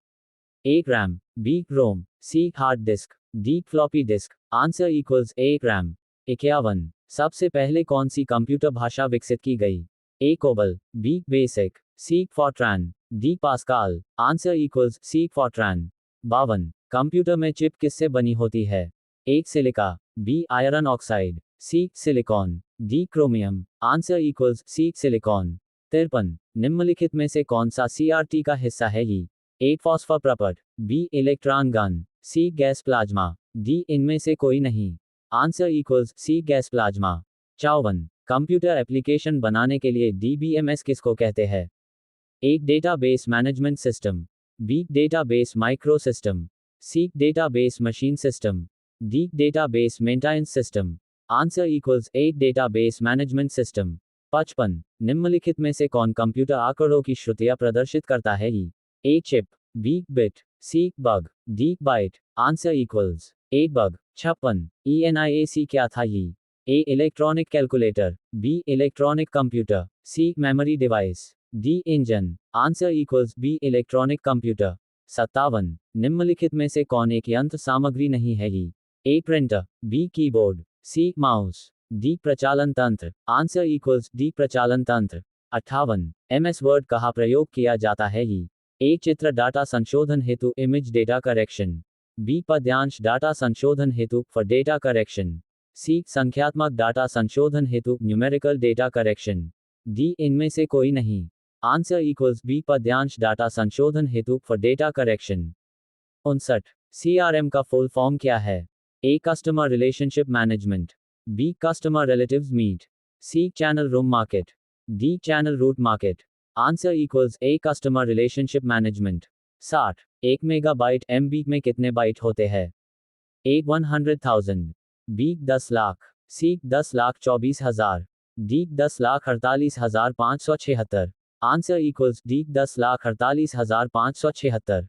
A RAM, B ROM, C hard disk, D floppy disk. Answer equals A RAM. 51। सबसे पहले कौन सी कंप्यूटर भाषा विकसित की गई? A COBOL, B BASIC, C FORTRAN, D Pascal. Answer equals C FORTRAN. 52। Computer में चिप किससे बनी होती है? A silica, B iron oxide, C silicon, D chromium. Answer equals C silicon. 53। निम्नलिखित में से कौन सा CRT का हिस्सा है? ए फॉस्फोप्रपट, B electron gun, C gas plasma, D इनमें से कोई नहीं। Answer equals C gas plasma. 54। Computer application बनाने के लिए DBMS किसको कहते हैं? A database management system, B database micro system, C database machine system, D database maintenance system. Answer equals A database management system. 55। निम्नलिखित में से कौन कंप्यूटर आंकड़ों की श्रुतियां प्रदर्शित करता है? A chip, B bit, C bug, D byte. Answer equals A bug. 56। ENIAC क्या था? A electronic calculator, B electronic computer, C memory device, D engine. Answer equals B electronic computer. 57। निम्नलिखित में से कौन एक यंत्र सामग्री नहीं है? ए प्रिंटर, बी कीबोर्ड, सी माउस, डी प्रचालन तंत्र। आंसर इक्वल्स डी प्रचालन तंत्र। 58। MS वर्ड कहाँ प्रयोग किया जाता है? ए चित्र डाटा संशोधन हेतु इमेज डेटा करेक्शन, बी पद्यांश डाटा संशोधन हेतु फॉर डेटा करेक्शन, सी संख्यात्मक डाटा संशोधन हेतु न्यूमेरिकल डेटा करेक्शन, डी इनमें से कोई नहीं। आंसर इक्वल्स बी पद्यांश डाटा संशोधन हेतु फॉर डेटा करेक्शन। 59। CRM का फुल फॉर्म क्या है? A customer relationship management, B customer relatives meet, C channel room market, D channel route market. Answer equals A customer relationship management. 60। 1 megabyte MB में कितने byte होते हैं? A 100,000, B 10 lakh, C 10,24,000, D 10,48,576। Answer equals D 10,48,576।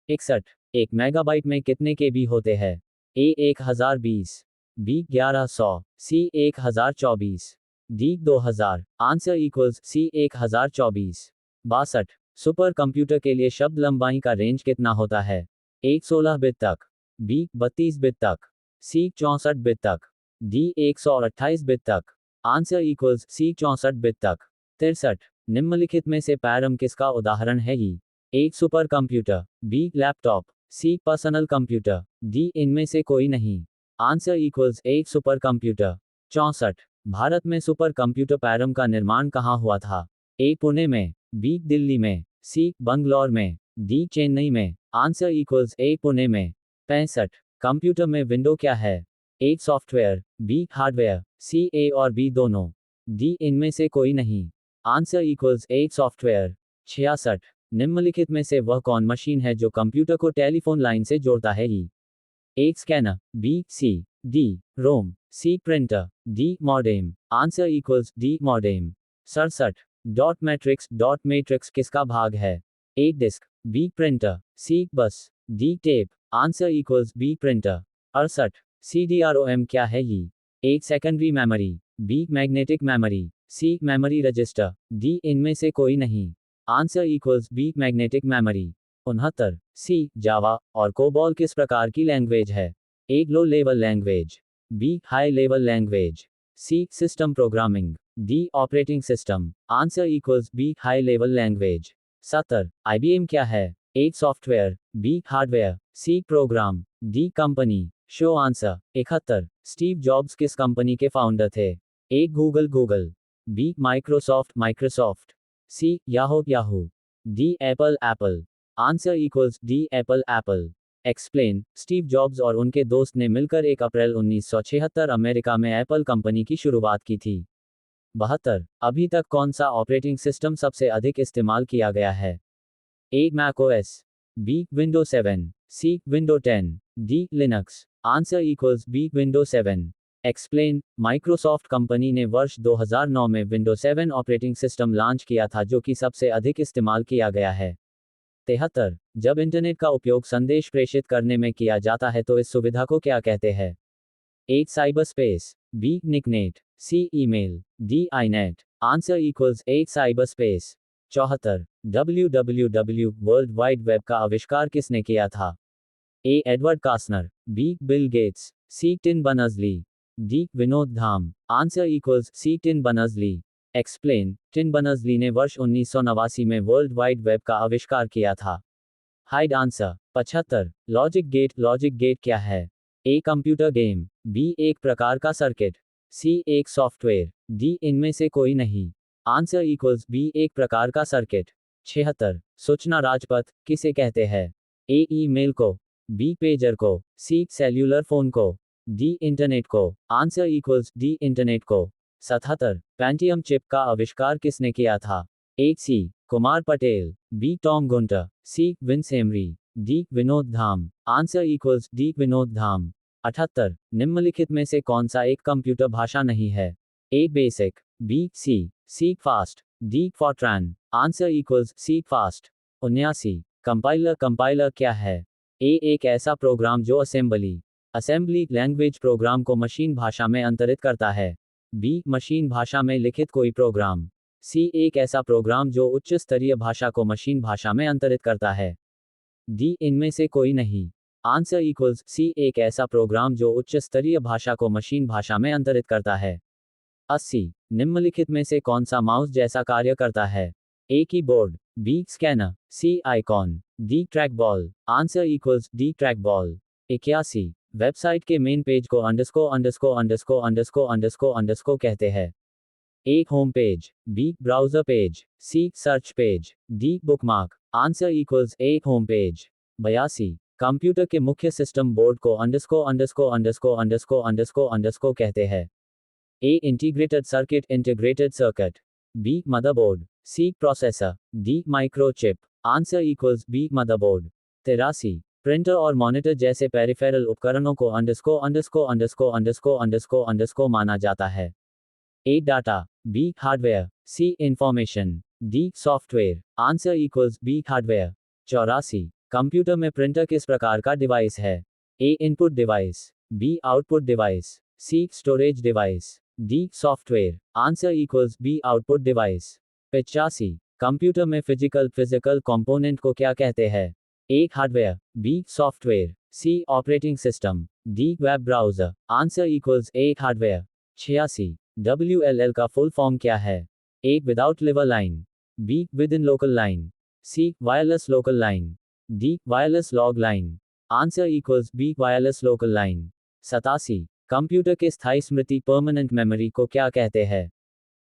61। 1 megabyte में कितने KB होते हैं? ए 1020, B 1100, सी 1024, D 2000, answer equals सी 1024। 62, super computer के लिए शब्द लंबाई का रेंज कितना होता है? ए 16 बिट तक, बी 32 बिट तक, सी 64 बिट तक, डी 128 बिट तक। आंसर इक्वल्स सी 64 बिट तक। 63, निम्नलिखित में से पैरम किसका उदाहरण है? ही एक सुपर कंप्यूटर, बी लैपटॉप, सी पर्सनल कंप्यूटर, डी इनमें से कोई नहीं। आंसर इक्वल्स एक सुपर कंप्यूटर। 64, भारत में सुपर कंप्यूटर पैरम का निर्माण कहाँ हुआ था? ए पुणे में, बी दिल्ली में, सी बंगलौर में, डी चेन्नई में। आंसर इक्वल्स ए पुणे में। 65, कंप्यूटर में विंडो क्या है? A software, B hardware, C A और बी दोनों, डी इनमें से कोई नहीं। Answer equals a software. 66, निम्नलिखित में से वह कौन मशीन है जो कंप्यूटर को टेलीफोन लाइन से जोड़ता है? ही एक scanner, B C, D ROM, C printer, D modem. Answer equals D modem. 67, dot matrix किसका भाग है? A disk, B printer, C bus, D tape. Answer equals B printer. 68, CDROM क्या है? ही एक secondary memory, B magnetic memory, C memory register, D इनमें से कोई नहीं। Answer equals B magnetic memory. 69, C Java और कोबॉल किस प्रकार की लैंग्वेज है? ए लो level language, B high level language, C system programming, D operating system. Answer equals B high level language. 70, IBM क्या है? A software, B hardware, C program, D company. Show answer. 71, Steve Jobs किस company के founder थे? A Google, B Microsoft, C Yahoo, D Apple. Answer equals D Apple. Explain, Steve Jobs और उनके दोस्त ने मिलकर 1 अप्रैल 1976 अमेरिका में एप्पल कंपनी की शुरुआत की थी। 72, अभी तक कौन सा ऑपरेटिंग सिस्टम सबसे अधिक इस्तेमाल किया गया है? A macOS, B window 7, C window 10, D Linux. Answer equals B window 7। Explain, Microsoft company ने वर्ष 2009 में विंडो 7 ऑपरेटिंग सिस्टम लॉन्च किया था जो कि सबसे अधिक इस्तेमाल किया गया है। 73, जब इंटरनेट का उपयोग संदेश प्रेषित करने में किया जाता है तो इस सुविधा को क्या कहते हैं? A cyber space, B NICNET, C email, D inet. Answer equals A cyber space. 74, www world wide web का आविष्कार किसने किया था? A Edward Kasner, B Bill Gates, C Tim Berners Lee, D Vinod Dham. Answer equals C Tim Berners Lee. Explain, Tim Berners Lee ने वर्ष 1989 में world wide web का आविष्कार किया था। Hide answer. 75, लॉजिक गेट क्या है? ए कंप्यूटर गेम, बी एक प्रकार का सर्किट, सी एक सॉफ्टवेयर, डी इनमें से कोई नहीं। आंसर इक्वल्स बी एक प्रकार का सर्किट। 76, सूचना राजपथ किसे कहते हैं? ए ईमेल को, बी पेजर को, सी सेल्यूलर फोन को, डी इंटरनेट को। आंसर इक्वल्स डी इंटरनेट को। 77, पेंटियम चिप का आविष्कार किसने किया था? A C Kumar Patel, B Tom Gunter, C Vince Hemry, D Vinod Dham. Answer equals D Vinod Dham. 78, निम्नलिखित में से कौन सा एक कंप्यूटर भाषा नहीं है? A BASIC, B C fast, D FORTRAN. Answer equals C fast. 79, compiler क्या है? ए एक ऐसा प्रोग्राम जो असेंबली लैंग्वेज प्रोग्राम को मशीन भाषा में अंतरित करता है, बी मशीन भाषा में लिखित कोई प्रोग्राम, सी एक ऐसा प्रोग्राम जो उच्च स्तरीय भाषा को मशीन भाषा में अंतरित करता है, डी इनमें से कोई नहीं। आंसर इक्वल्स सी एक ऐसा प्रोग्राम जो उच्च स्तरीय भाषा को मशीन भाषा में अंतरित करता है। 80, निम्नलिखित में से कौन सा माउस जैसा कार्य करता है? A keyboard, B scanner, C icon, D trackball. Answer equals D trackball. 81, website के मेन पेज को अंडरस्कोर कहते हैं। A home page, B browser page, C search page, D bookmark. Answer equals A home page. 82, computer के मुख्य system board को underscore कहते हैं। A integrated circuit, B motherboard, C processor, D microchip. Answer equals B motherboard. 83, printer और monitor जैसे peripheral उपकरणों को underscore माना जाता है। A data, B hardware, C information, D software. Answer equals B hardware. 84, computer में प्रिंटर किस प्रकार का डिवाइस है? A input device, B output device, C storage device, D software, answer equals B output device. 85, computer में physical component को क्या कहते हैं? A hardware, B software, C operating system, D web browser, answer equals A hardware. 86, WLL का full form क्या है? A without liver line, B within local line, C wireless local line, D wireless log line, answer equals B wireless local line. 87, computer के स्थायी स्मृति permanent memory को क्या कहते हैं?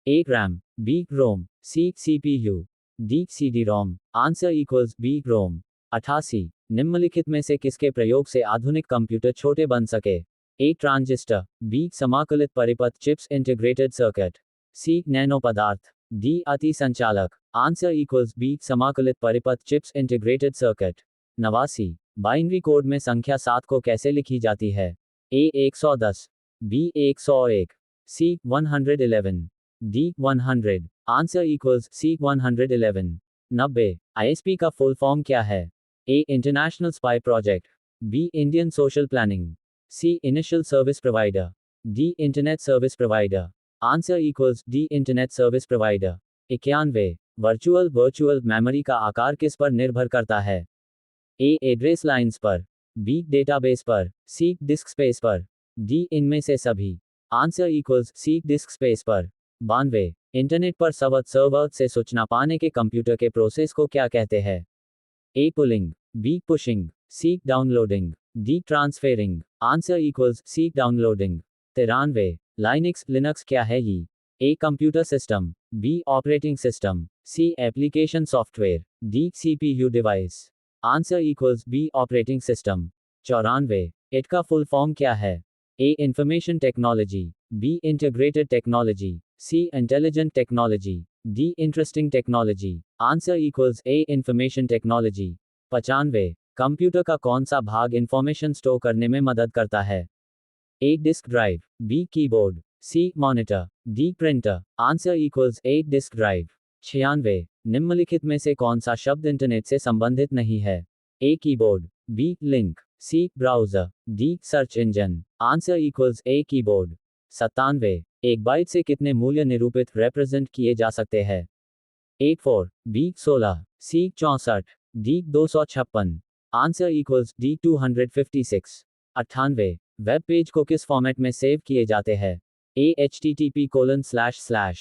A RAM, B ROM, C CPU, D CD ROM, answer equals B ROM. 88, निम्नलिखित में से किसके प्रयोग से आधुनिक कंप्यूटर छोटे बन सके? ए ट्रांजिस्टर, बी समाकलित परिपथ chips integrated circuit, C nano पदार्थ, डी अति संचालक, आंसर इक्वल्स बी समाकलित परिपथ chips integrated circuit. 89, binary code में संख्या 7 को कैसे लिखी जाती है? A 110, B 101, C 111, D 100, answer equals C 111। 90, ISP का फुल फॉर्म क्या है? A international spy project, B Indian social planning, C initial service provider, D internet service provider, answer equals D internet service provider. 91, virtual memory का आकार किस पर निर्भर करता है? ए एड्रेस लाइंस पर, बी डेटाबेस पर, सी डिस्क स्पेस पर, डी इनमें से सभी, answer equals C disc space पर। 92, इंटरनेट पर सर्वर से सूचना पाने के कंप्यूटर के प्रोसेस को क्या कहते हैं? A pulling, B pushing, C downloading, D transferring, answer equals C downloading. 93, Linux क्या है ये? A computer system, B operating system, C application software, D CPU device, answer equals B operating system. 94, IT का full form क्या है? A information technology, B integrated technology, C intelligent technology, D interesting technology, answer equals A information technology. 95, computer का कौन सा भाग information store करने में मदद करता है? A disk drive, B keyboard, C monitor, D printer, answer equals A disk drive. 96, निम्नलिखित में से कौन सा शब्द इंटरनेट से संबंधित नहीं है? A keyboard, B link, C browser, D search engine, answer equals A keyboard. 97, एक बाइट से कितने मूल्य निरूपित रिप्रेजेंट किए जा सकते हैं? A 4, B 16, C 64, D 256, answer equals D 256। 98, web page को किस फॉर्मेट में सेव किए जाते हैं? A http://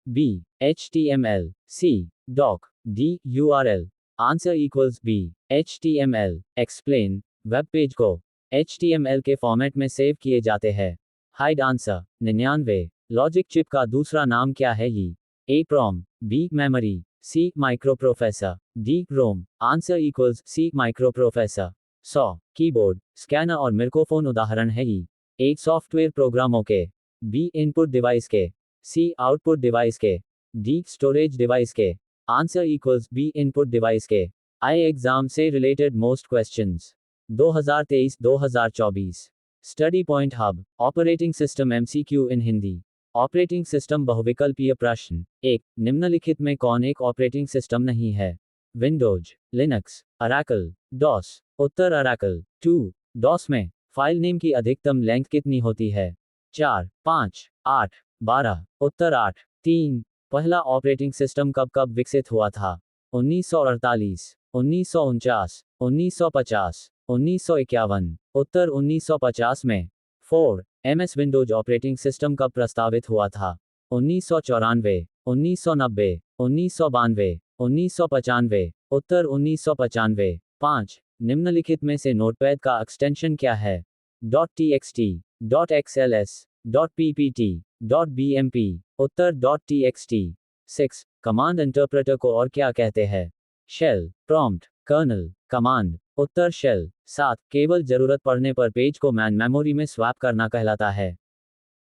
B HTML, C doc, D URL, answer equals B HTML। Explain, web page को HTML के फॉर्मेट में सेव किए जाते हैं। Hide answer. 99, लॉजिक चिप का दूसरा नाम क्या है ये? A PROM, B memory, C microprocessor, D ROM, answer equals C microprocessor. 100, keyboard, scanner और माइक्रोफोन उदाहरण है ये? ए सॉफ्टवेयर प्रोग्रामों के, बी इनपुट डिवाइस के, सी आउटपुट डिवाइस के, डी स्टोरेज डिवाइस के, answer equals B input device के। आई एग्जाम से related most questions 2023-2024। Study point hub, operating system MCQ in Hindi. Operating system बहुविकल्पीय प्रश्न। 1, निम्नलिखित में कौन एक ऑपरेटिंग सिस्टम नहीं है? Windows, Linux, Oracle, DOS. उत्तर अरैकल। 2, डॉस में फाइल नेम की अधिकतम लेंथ कितनी होती है? 4, 5, 8, 12। उत्तर 8। 3, पहला ऑपरेटिंग सिस्टम कब विकसित हुआ था? 1948, 1949, 1950, 1951। उत्तर 1950 में। 4, MS विंडोज ऑपरेटिंग सिस्टम कब प्रस्तावित हुआ था? 1994, 1990, 1992, 1995। उत्तर 1995। 5, निम्नलिखित में से नोटपैड का एक्सटेंशन क्या है? .txt, .xls, .ppt, .bmp। उत्तर .txt। 6, कमांड इंटरप्रेटर को और क्या कहते हैं? Shell, prompt, kernel, command. उत्तर शेल। 7, केवल जरूरत पड़ने पर पेज को मैन मेमोरी में स्वैप करना कहलाता है?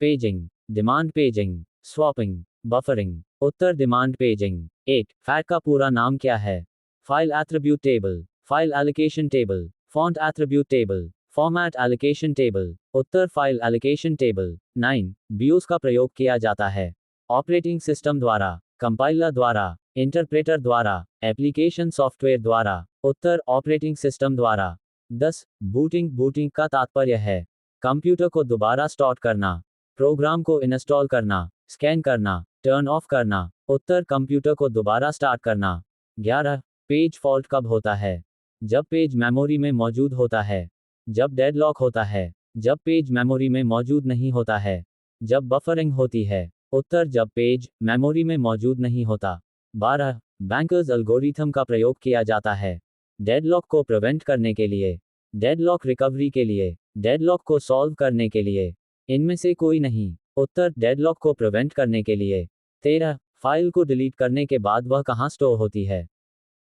Paging, demand paging, swapping, buffering. उत्तर डिमांड पेजिंग। 8, फैट का पूरा नाम क्या है? File attribute table, file allocation table, font attribute table, format allocation table. उत्तर फाइल एलोकेशन टेबल। 9, BIOS का प्रयोग किया जाता है? ऑपरेटिंग सिस्टम द्वारा, कंपाइलर द्वारा, इंटरप्रेटर द्वारा, एप्लीकेशन सॉफ्टवेयर द्वारा। उत्तर ऑपरेटिंग सिस्टम द्वारा। 10, बूटिंग का तात्पर्य है? कंप्यूटर को दोबारा स्टार्ट करना, प्रोग्राम को इंस्टॉल करना, स्कैन करना, टर्न ऑफ करना। उत्तर, कंप्यूटर को दोबारा स्टार्ट करना। 11. पेज फॉल्ट कब होता है? जब पेज मेमोरी में मौजूद होता है, जब डेडलॉक होता है, जब पेज मेमोरी में मौजूद नहीं होता है, जब बफरिंग होती है। उत्तर, जब पेज मेमोरी में मौजूद नहीं होता। 12. बैंकर्स एल्गोरिथम का प्रयोग किया जाता है डेडलॉक को प्रिवेंट करने के लिए, डेडलॉक रिकवरी के लिए, डेडलॉक को सॉल्व करने के लिए। इनमें से कोई नहीं। उत्तर, डेडलॉक को प्रिवेंट करने के लिए। 13. फाइल को डिलीट करने के बाद वह कहाँ स्टोर होती है?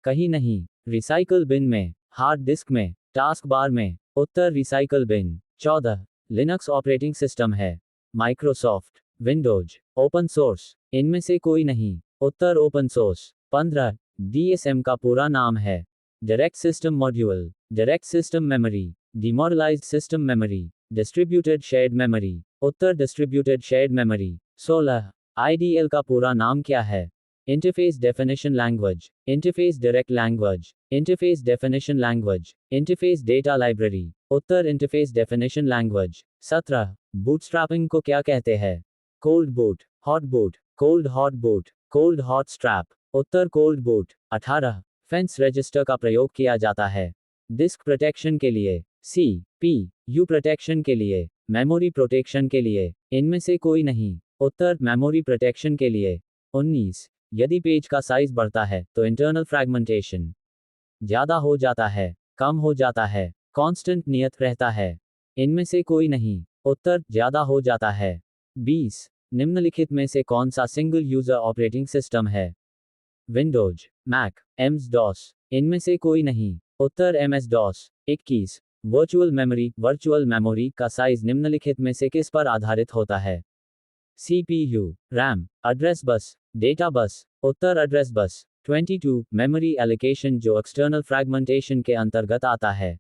कहीं नहीं। रिसाइकल बिन में, हार्ड डिस्क में, टास्क बार में। उत्तर, recycle bin. 14. Linux operating system है माइक्रोसॉफ्ट, विंडोज, ओपन सोर्स। इनमें से कोई नहीं। उत्तर, ओपन सोर्स। 15. डीएसएम का पूरा नाम है direct system module, direct system memory, demoralized system memory, distributed shared memory. उत्तर, डिस्ट्रीब्यूटेड शेयर्ड मेमोरी। 16. आईडीएल का पूरा नाम क्या है? Interface definition language, interface direct language, interface definition language, interface data library. उत्तर, इंटरफेस डेफिनेशन लैंग्वेज। 17. बूटस्ट्रैपिंग को क्या कहते हैं? Cold boot, hot boot, cold hot boot, cold hot strap. उत्तर, कोल्ड बूट। 18. फेंस रजिस्टर का प्रयोग किया जाता है डिस्क प्रोटेक्शन के लिए, CPU प्रोटेक्शन के लिए, मेमोरी प्रोटेक्शन के लिए। इनमें से कोई नहीं। उत्तर, मेमोरी प्रोटेक्शन के लिए। 19. यदि पेज का साइज बढ़ता है तो इंटरनल फ्रैगमेंटेशन ज्यादा हो जाता है, कम हो जाता है, कांस्टेंट नियत रहता है। इनमें से कोई नहीं। उत्तर, ज्यादा हो जाता है। 20. निम्नलिखित में से कौन सा सिंगल यूजर ऑपरेटिंग सिस्टम है? Windows, Mac, MS DOS. इनमें से कोई नहीं। उत्तर, एमएस डॉस। 21. वर्चुअल मेमोरी का साइज निम्नलिखित में से किस पर आधारित होता है? CPU, RAM, address bus, data bus. उत्तर, एड्रेस बस। 22. मेमोरी एलोकेशन जो एक्सटर्नल फ्रैगमेंटेशन के अंतर्गत आता है।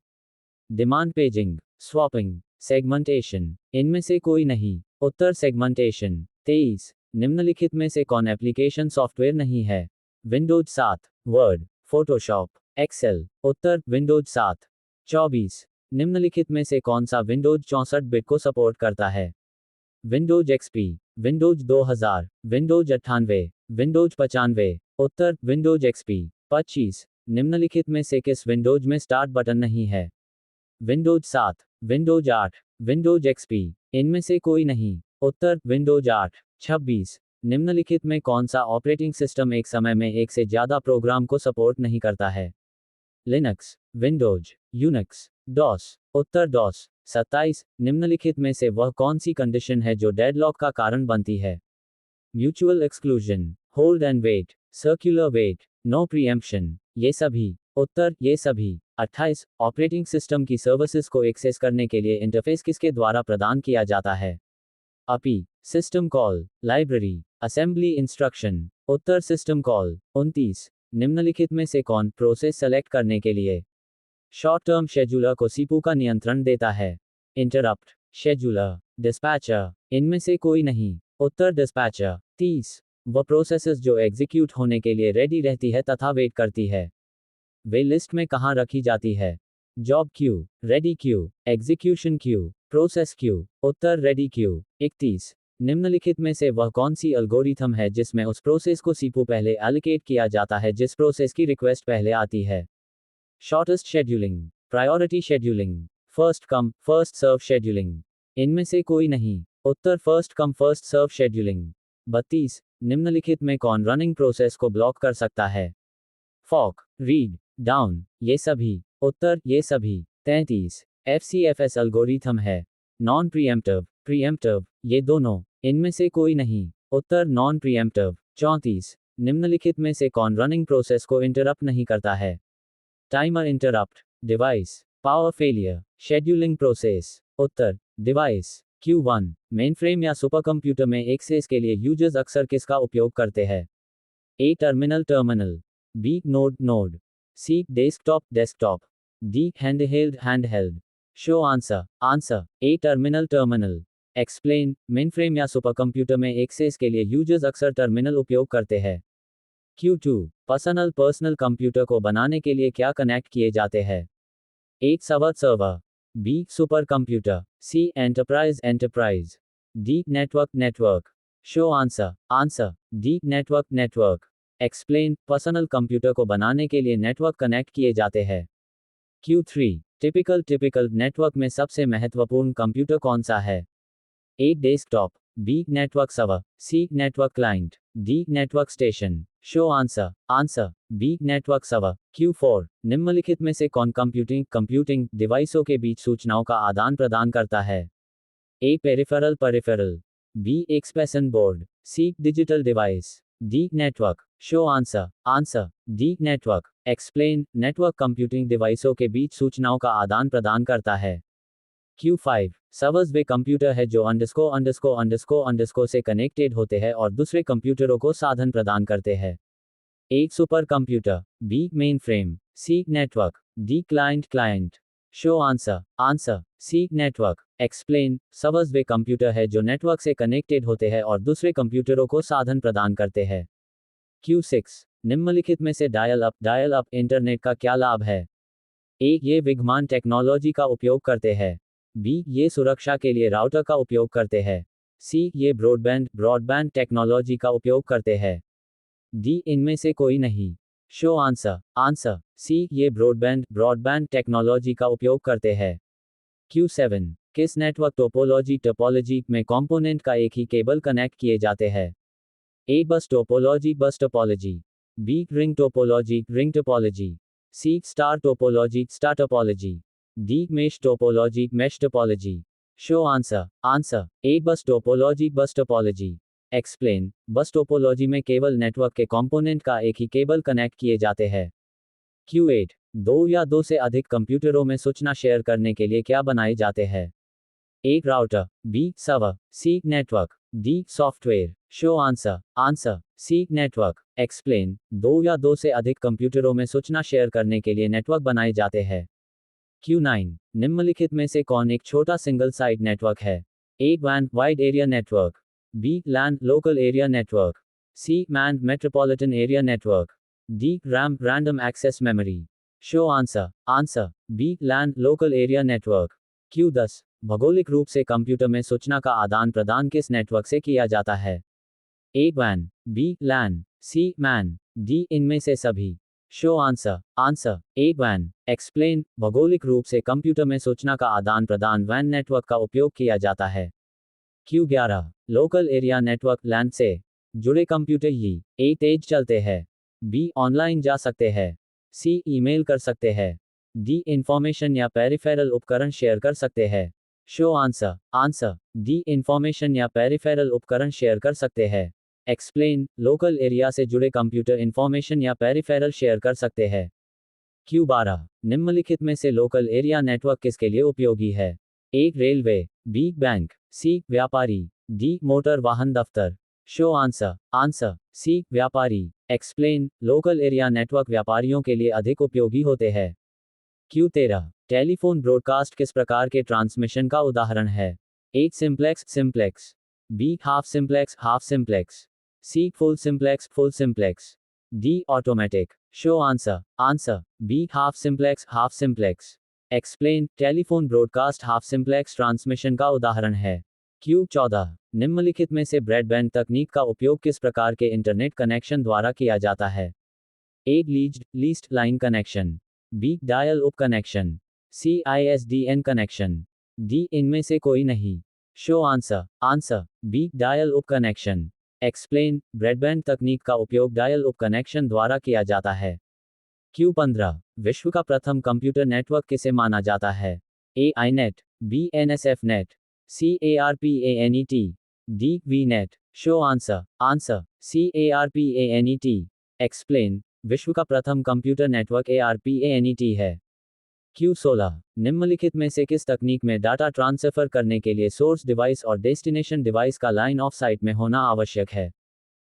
Demand paging, swapping, segmentation. इनमें से कोई नहीं। उत्तर, सेगमेंटेशन। 23. निम्नलिखित में से कौन एप्लीकेशन सॉफ्टवेयर नहीं है? Windows 7, Word, Photoshop, Excel. उत्तर, विंडोज 7। 24. निम्नलिखित में से कौन सा विंडोज 64 बिट को सपोर्ट करता है? Windows XP, Windows 2000, Windows 98, Windows 95। उत्तर, विंडोज एक्सपी। 25. निम्नलिखित में से किस विंडोज में स्टार्ट बटन नहीं है? Windows 7, Windows 8, Windows XP. इनमें से कोई नहीं। उत्तर, विंडोज 8। 26. निम्नलिखित में कौन सा ऑपरेटिंग सिस्टम एक समय में एक से ज्यादा प्रोग्राम को सपोर्ट नहीं करता है? Linux, Windows, Unix, DOS. उत्तर, डॉस। 27. निम्नलिखित में से वह कौन सी कंडीशन है जो डेडलॉक का कारण बनती है? Mutual exclusion, hold and wait, circular wait, no preemption. ये सभी। उत्तर, ये सभी। 28. ऑपरेटिंग सिस्टम की सर्विसेज को एक्सेस करने के लिए इंटरफेस किसके द्वारा प्रदान किया जाता है? API, system call, library, assembly instruction. उत्तर, सिस्टम कॉल। 29. निम्नलिखित में से कौन प्रोसेस सेलेक्ट करने के लिए शॉर्ट टर्म शेड्यूलर को CPU का नियंत्रण देता है? Interrupt, scheduler, dispatcher. इनमें से कोई नहीं। उत्तर, डिस्पैचर। 30. वह प्रोसेसेस जो एग्जीक्यूट होने के लिए रेडी रहती है तथा वेट करती है, वे लिस्ट में कहाँ रखी जाती है? Job queue, ready queue, execution queue, process queue. उत्तर, रेडी क्यू। 31. निम्नलिखित में से वह कौन सी एल्गोरिथम है जिसमें उस प्रोसेस को CPU पहले एलोकेट किया जाता है जिस प्रोसेस की रिक्वेस्ट पहले आती है? Shortest scheduling, priority scheduling, first come first serve scheduling. इनमें से कोई नहीं। उत्तर, first come first serve scheduling. 32. निम्नलिखित में कौन रनिंग प्रोसेस को ब्लॉक कर सकता है? Fork, read, down. ये सभी। उत्तर, ये सभी। 33. FCFS एल्गोरिथम है नॉन प्रीएम्प्टिव, प्रीएम्प्टिव। ये दोनों। इनमें से कोई नहीं। उत्तर, नॉन प्रीएम्प्टिव। 34. निम्नलिखित में से कौन रनिंग प्रोसेस को इंटरप्ट नहीं करता है? Timer interrupt, device, power failure, scheduling process. उत्तर, डिवाइस। Q1. मेनफ्रेम या सुपरकंप्यूटर में एक्सेस के लिए यूजर्स अक्सर किसका उपयोग करते हैं? A. Terminal terminal, B. Node, C. Desktop desktop, D. Handheld. Show answer A. Terminal terminal. Explain, mainframe या सुपरकंप्यूटर में एक्सेस के लिए यूजर्स अक्सर टर्मिनल उपयोग करते हैं। Q2. पर्सनल कंप्यूटर को बनाने के लिए क्या कनेक्ट किए जाते हैं? A. Server, B. Super computer, C. Enterprise. D. Network. Network. Show answer. Answer. D. Network. Network. Explain. Personal computer को बनाने के लिए नेटवर्क कनेक्ट किए जाते हैं. Q3. टिपिकल नेटवर्क में सबसे महत्वपूर्ण कंप्यूटर कौन सा है? A. Desktop. B. Network server. C. Network client. D. Network station. Show answer. Answer. B. Network server. Q4. निम्नलिखित में से कौन कंप्यूटिंग डिवाइसों के बीच सूचनाओं का आदान प्रदान करता है? A. Peripheral. B. Expression board. C. Digital device. D. Network. Show answer. Answer. D. Network. Explain. Network computing डिवाइसों के बीच सूचनाओं का आदान प्रदान करता है. Q5. सर्वर्स वे कंप्यूटर है जो अंडरस्कोर से कनेक्टेड होते हैं और दूसरे कंप्यूटरों को साधन प्रदान करते हैं. A. Super computer. B. Main frame. C. Network. D. Client. Show answer. Answer. C. Network. Explain. Servers way computer है जो नेटवर्क से कनेक्टेड होते हैं और दूसरे कंप्यूटरों को साधन प्रदान करते हैं. Q6. निम्नलिखित में से डायल अप इंटरनेट का क्या लाभ है? A. ये विद्यमान टेक्नोलॉजी का उपयोग करते हैं. B. ये सुरक्षा के लिए राउटर का उपयोग करते हैं. C. ये ब्रॉडबैंड टेक्नोलॉजी का उपयोग करते हैं. D. इनमें से कोई नहीं. Show answer. आंसर. C. ये ब्रॉडबैंड टेक्नोलॉजी का उपयोग करते हैं. Q7. किस नेटवर्क टोपोलॉजी में कंपोनेंट का एक ही केबल कनेक्ट किए जाते हैं? A. बस topology. B. Ring topology. C. Star topology. D. Mesh topology. Show answer. Answer. A. बस टोपोलॉजी. एक्सप्लेन. बस टोपोलॉजी में केवल नेटवर्क के कंपोनेंट का एक ही केबल कनेक्ट किए जाते हैं. Q8. दो या दो से अधिक कंप्यूटरों में सूचना शेयर करने के लिए क्या बनाए जाते हैं? A. Router. B. Server. C. Network. D. Software. Show answer. Answer. C. Network. Explain. दो या दो से अधिक कंप्यूटरों में सूचना शेयर करने के लिए नेटवर्क बनाए जाते हैं. Q9. निम्नलिखित में से कौन एक छोटा सिंगल साइट नेटवर्क है? A. WAN wide area network. B. LAN local area network. C. MAN metropolitan area network. D. RAM random access memory. Show answer. Answer. B. LAN local area network. Q10. भौगोलिक रूप से computer में सूचना का आदान प्रदान किस नेटवर्क से किया जाता है? A. WAN. B. LAN. C. MAN. D. इनमें से सभी. Show answer. Answer. A. WAN. Explain. भौगोलिक रूप से कंप्यूटर में सूचना का आदान प्रदान WAN नेटवर्क का उपयोग किया जाता है. Q11. Local area network LAN से जुड़े कंप्यूटर ये A. तेज चलते हैं. B. ऑनलाइन जा सकते हैं. C. ईमेल कर सकते हैं. D. इंफॉर्मेशन या पेरिफेरल उपकरण शेयर कर सकते हैं. Show answer. Answer. D. Information या पेरिफेरल उपकरण शेयर कर सकते हैं. एक्सप्लेन. लोकल एरिया से जुड़े कंप्यूटर इंफॉर्मेशन या पेरिफेरल शेयर कर सकते हैं. Q12. निम्नलिखित में से लोकल एरिया नेटवर्क किसके लिए उपयोगी है? A. Railway. B. Bank. C. व्यापारी. D. मोटर वाहन दफ्तर. Show answer. आंसर. C. व्यापारी. एक्सप्लेन. लोकल एरिया नेटवर्क व्यापारियों के लिए अधिक उपयोगी होते हैं. Q13. टेलीफोन ब्रॉडकास्ट किस प्रकार के ट्रांसमिशन का उदाहरण है? A. Simplex. B. Half simplex. C. Full simplex. D. Automatic. Show answer. Answer. B. Half simplex. Explain. Telephone broadcast half simplex transmission का उदाहरण है. Q14. निम्नलिखित में से ब्रॉडबैंड तकनीक का उपयोग किस प्रकार के इंटरनेट कनेक्शन द्वारा किया जाता है? A. Least line connection. B. Dial up connection. C. ISDN connection. D. इनमें से कोई नहीं. Show answer. Answer. B. Dial up connection. Explain. Broadband तकनीक का उपयोग डायल अप कनेक्शन द्वारा किया जाता है. Q15. विश्व का प्रथम कंप्यूटर नेटवर्क किसे माना जाता है? A. INET. B. NSF net. C. ARPANET. D. VNet. Show answer. Answer. C. ARPANET. Explain. विश्व का प्रथम कंप्यूटर नेटवर्क ARPANET है. Q16. निम्नलिखित में से किस तकनीक में डाटा ट्रांसफर करने के लिए सोर्स डिवाइस और डेस्टिनेशन डिवाइस का लाइन ऑफ साइट में होना आवश्यक है?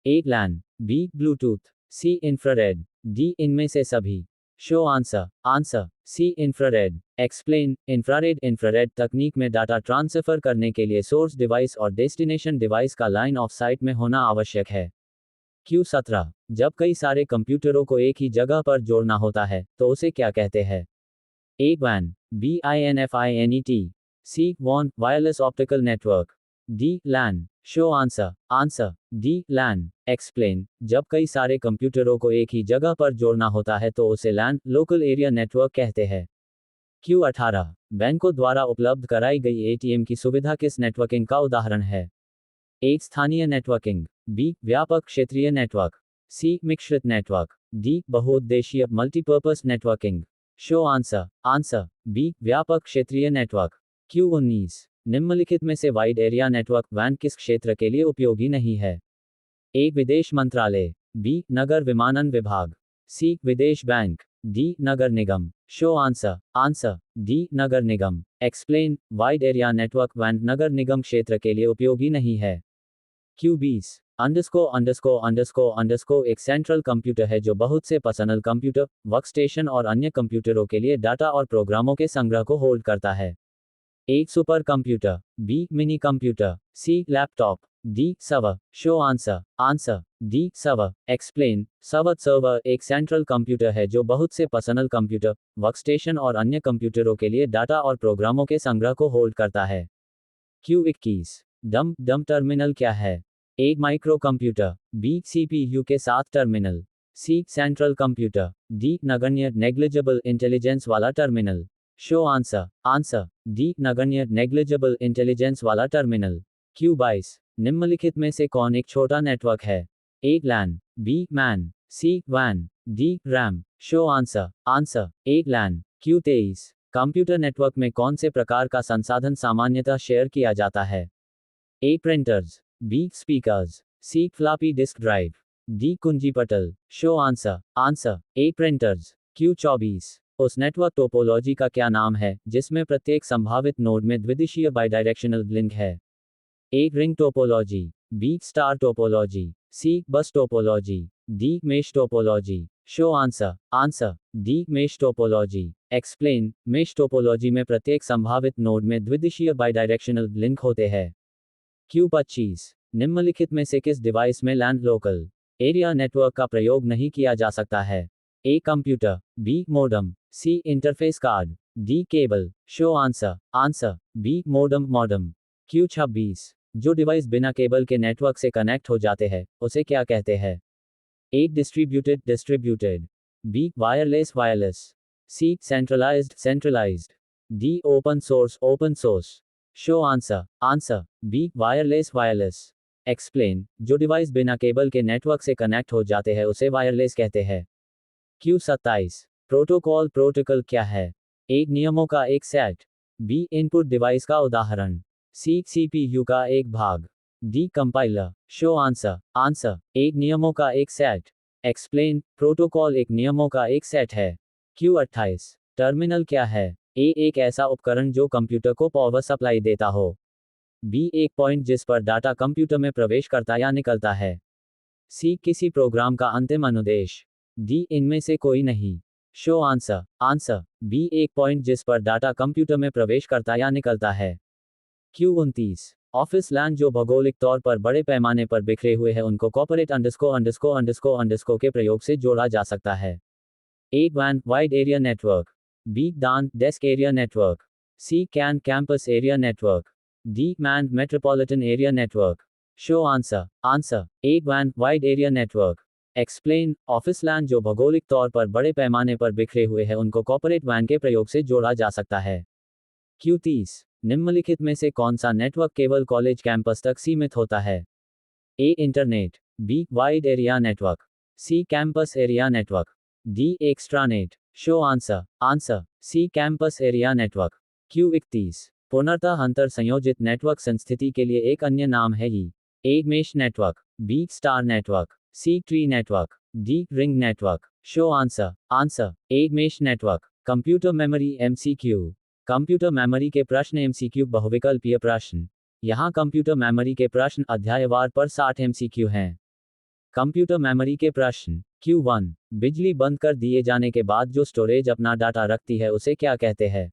A. LAN. B. Bluetooth. C. Infrared. D. इनमें से सभी. Show answer. Answer. C. Infrared. Explain. Infrared तकनीक में डाटा ट्रांसफर करने के लिए सोर्स डिवाइस और डेस्टिनेशन डिवाइस का लाइन ऑफ साइट में होना आवश्यक है. Q17. जब कई सारे कंप्यूटरों को एक ही जगह पर जोड़ना होता है तो उसे क्या कहते हैं? A. WAN. B. INFINET. C. WAN wireless optical network. D LAN. Show answer. Answer D LAN. Explain. जब कई सारे कंप्यूटरों को एक ही जगह पर जोड़ना होता है तो उसे लैन लोकल एरिया नेटवर्क कहते हैं। Q18 बैंकों द्वारा उपलब्ध कराई गई एटीएम की सुविधा किस नेटवर्किंग का उदाहरण है? ए स्थानीय नेटवर्किंग, बी व्यापक क्षेत्रीय नेटवर्क, सी मिश्रित नेटवर्क, डी बहुउद्देशीय multipurpose networking. Show answer. Answer B व्यापक क्षेत्रीय नेटवर्क। Q19 निम्नलिखित में से वाइड एरिया नेटवर्क वैन किस क्षेत्र के लिए उपयोगी नहीं है? ए विदेश मंत्रालय, बी नगर विमानन विभाग, सी विदेश बैंक, डी नगर निगम। Show answer. आंसर डी नगर निगम। एक्सप्लेन। वाइड एरिया नेटवर्क वैन नगर निगम क्षेत्र के लिए उपयोगी नहीं है। Q20 __ एक सेंट्रल कंप्यूटर है जो बहुत से पर्सनल कंप्यूटर, वर्कस्टेशन और अन्य कंप्यूटरों के लिए डाटा और प्रोग्रामों के संग्रह को होल्ड करता है। एक super computer, B mini computer, C laptop, D server. Show answer. Answer D server. Explain. Server एक सेंट्रल कंप्यूटर है जो बहुत से पर्सनल कंप्यूटर, वर्कस्टेशन और अन्य कंप्यूटरों के लिए डाटा और प्रोग्रामों के संग्रह को होल्ड करता है। Q21 डम टर्मिनल क्या है? A micro computer, B CPU के साथ terminal, C central computer, D नगण्य नेग्लिजिबल इंटेलिजेंस वाला terminal. Show answer. Answer D नगण्य नेग्लिजिबल इंटेलिजेंस वाला टर्मिनल। Q22 निम्नलिखित में से कौन एक छोटा नेटवर्क है? A LAN, B MAN, C वैन, D RAM. Show answer. Answer A LAN. Q23 computer network में कौन से प्रकार का संसाधन सामान्यतः शेयर किया जाता है? ए प्रिंटर्स, बी स्पीकर्स, सी फ्लॉपी डिस्क ड्राइव, डी कुंजी पटल। Show answer. आंसर ए प्रिंटर्स। Q24 उस नेटवर्क टोपोलॉजी का क्या नाम है जिसमें प्रत्येक संभावित नोड में द्विदिशीय बाइडायरेक्शनल लिंक है? A ring topology, B star topology, C bus topology, D mesh topology. Show answer. Answer D mesh topology. Explain. Mesh topology में प्रत्येक संभावित नोड में द्विदिशीय बाइडायरेक्शनल लिंक होते हैं। Q25 निम्नलिखित में से किस डिवाइस में लैन लोकल एरिया नेटवर्क का प्रयोग नहीं किया जा सकता है? A computer, B modem, C interface card, D cable. Show answer. Answer B modem. Q26 जो डिवाइस बिना केबल के नेटवर्क से कनेक्ट हो जाते हैं उसे क्या कहते हैं? A distributed, B wireless, C centralized, D open source. Show answer. Answer B wireless. Explain. जो डिवाइस बिना केबल के नेटवर्क से कनेक्ट हो जाते हैं उसे वायरलेस कहते हैं। Q27 प्रोटोकॉल क्या है? ए नियमों का एक सेट, बी इनपुट डिवाइस का उदाहरण, सी सीपीयू का एक भाग, D compiler. Show answer. Answer ए नियमों का एक सेट। एक्सप्लेन। प्रोटोकॉल एक नियमों का एक सेट है। Q28 टर्मिनल क्या है? ए एक ऐसा उपकरण जो कंप्यूटर को पावर सप्लाई देता हो, बी एक पॉइंट जिस पर डाटा कंप्यूटर में प्रवेश करता या निकलता है, सी किसी प्रोग्राम का अंतिम अनुदेश, डी इनमें से कोई नहीं। Show answer. आंसर बी एक पॉइंट जिस पर डाटा कंप्यूटर में प्रवेश करता या निकलता है। Q29 ऑफिस लैन जो भौगोलिक तौर पर बड़े पैमाने पर बिखरे हुए हैं उनको कॉर्पोरेट _ के प्रयोग से जोड़ा जा सकता है। A van wide area network, B don desk area network, C can campus area network, D man metropolitan area network. Show answer. Answer a van wide area network. Explain. Office लैन जो भौगोलिक तौर पर बड़े पैमाने पर बिखरे हुए हैं उनको कॉर्पोरेट वैन के प्रयोग से जोड़ा जा सकता है। Q30 निम्नलिखित में से कौन सा नेटवर्क केवल कॉलेज कैंपस तक सीमित होता है? A internet, B wide area network, C campus area network, D extranet. Show answer. Answer C campus area network. Q31 पुनर्तः अंतर संयोजित नेटवर्क संस्थिति के लिए एक अन्य नाम है ही। A mesh network, B star network, C tree network, D ring network. Show answer. Answer A mesh network. Computer memory MCQ computer memory के प्रश्न MCQ बहुविकल्पीय प्रश्न। यहाँ कंप्यूटर मेमोरी के प्रश्न अध्यायवार पर 60 MCQ हैं। कंप्यूटर मेमोरी के प्रश्न। Q1 बिजली बंद कर दिए जाने के बाद जो स्टोरेज अपना डाटा रखती है उसे क्या कहते हैं?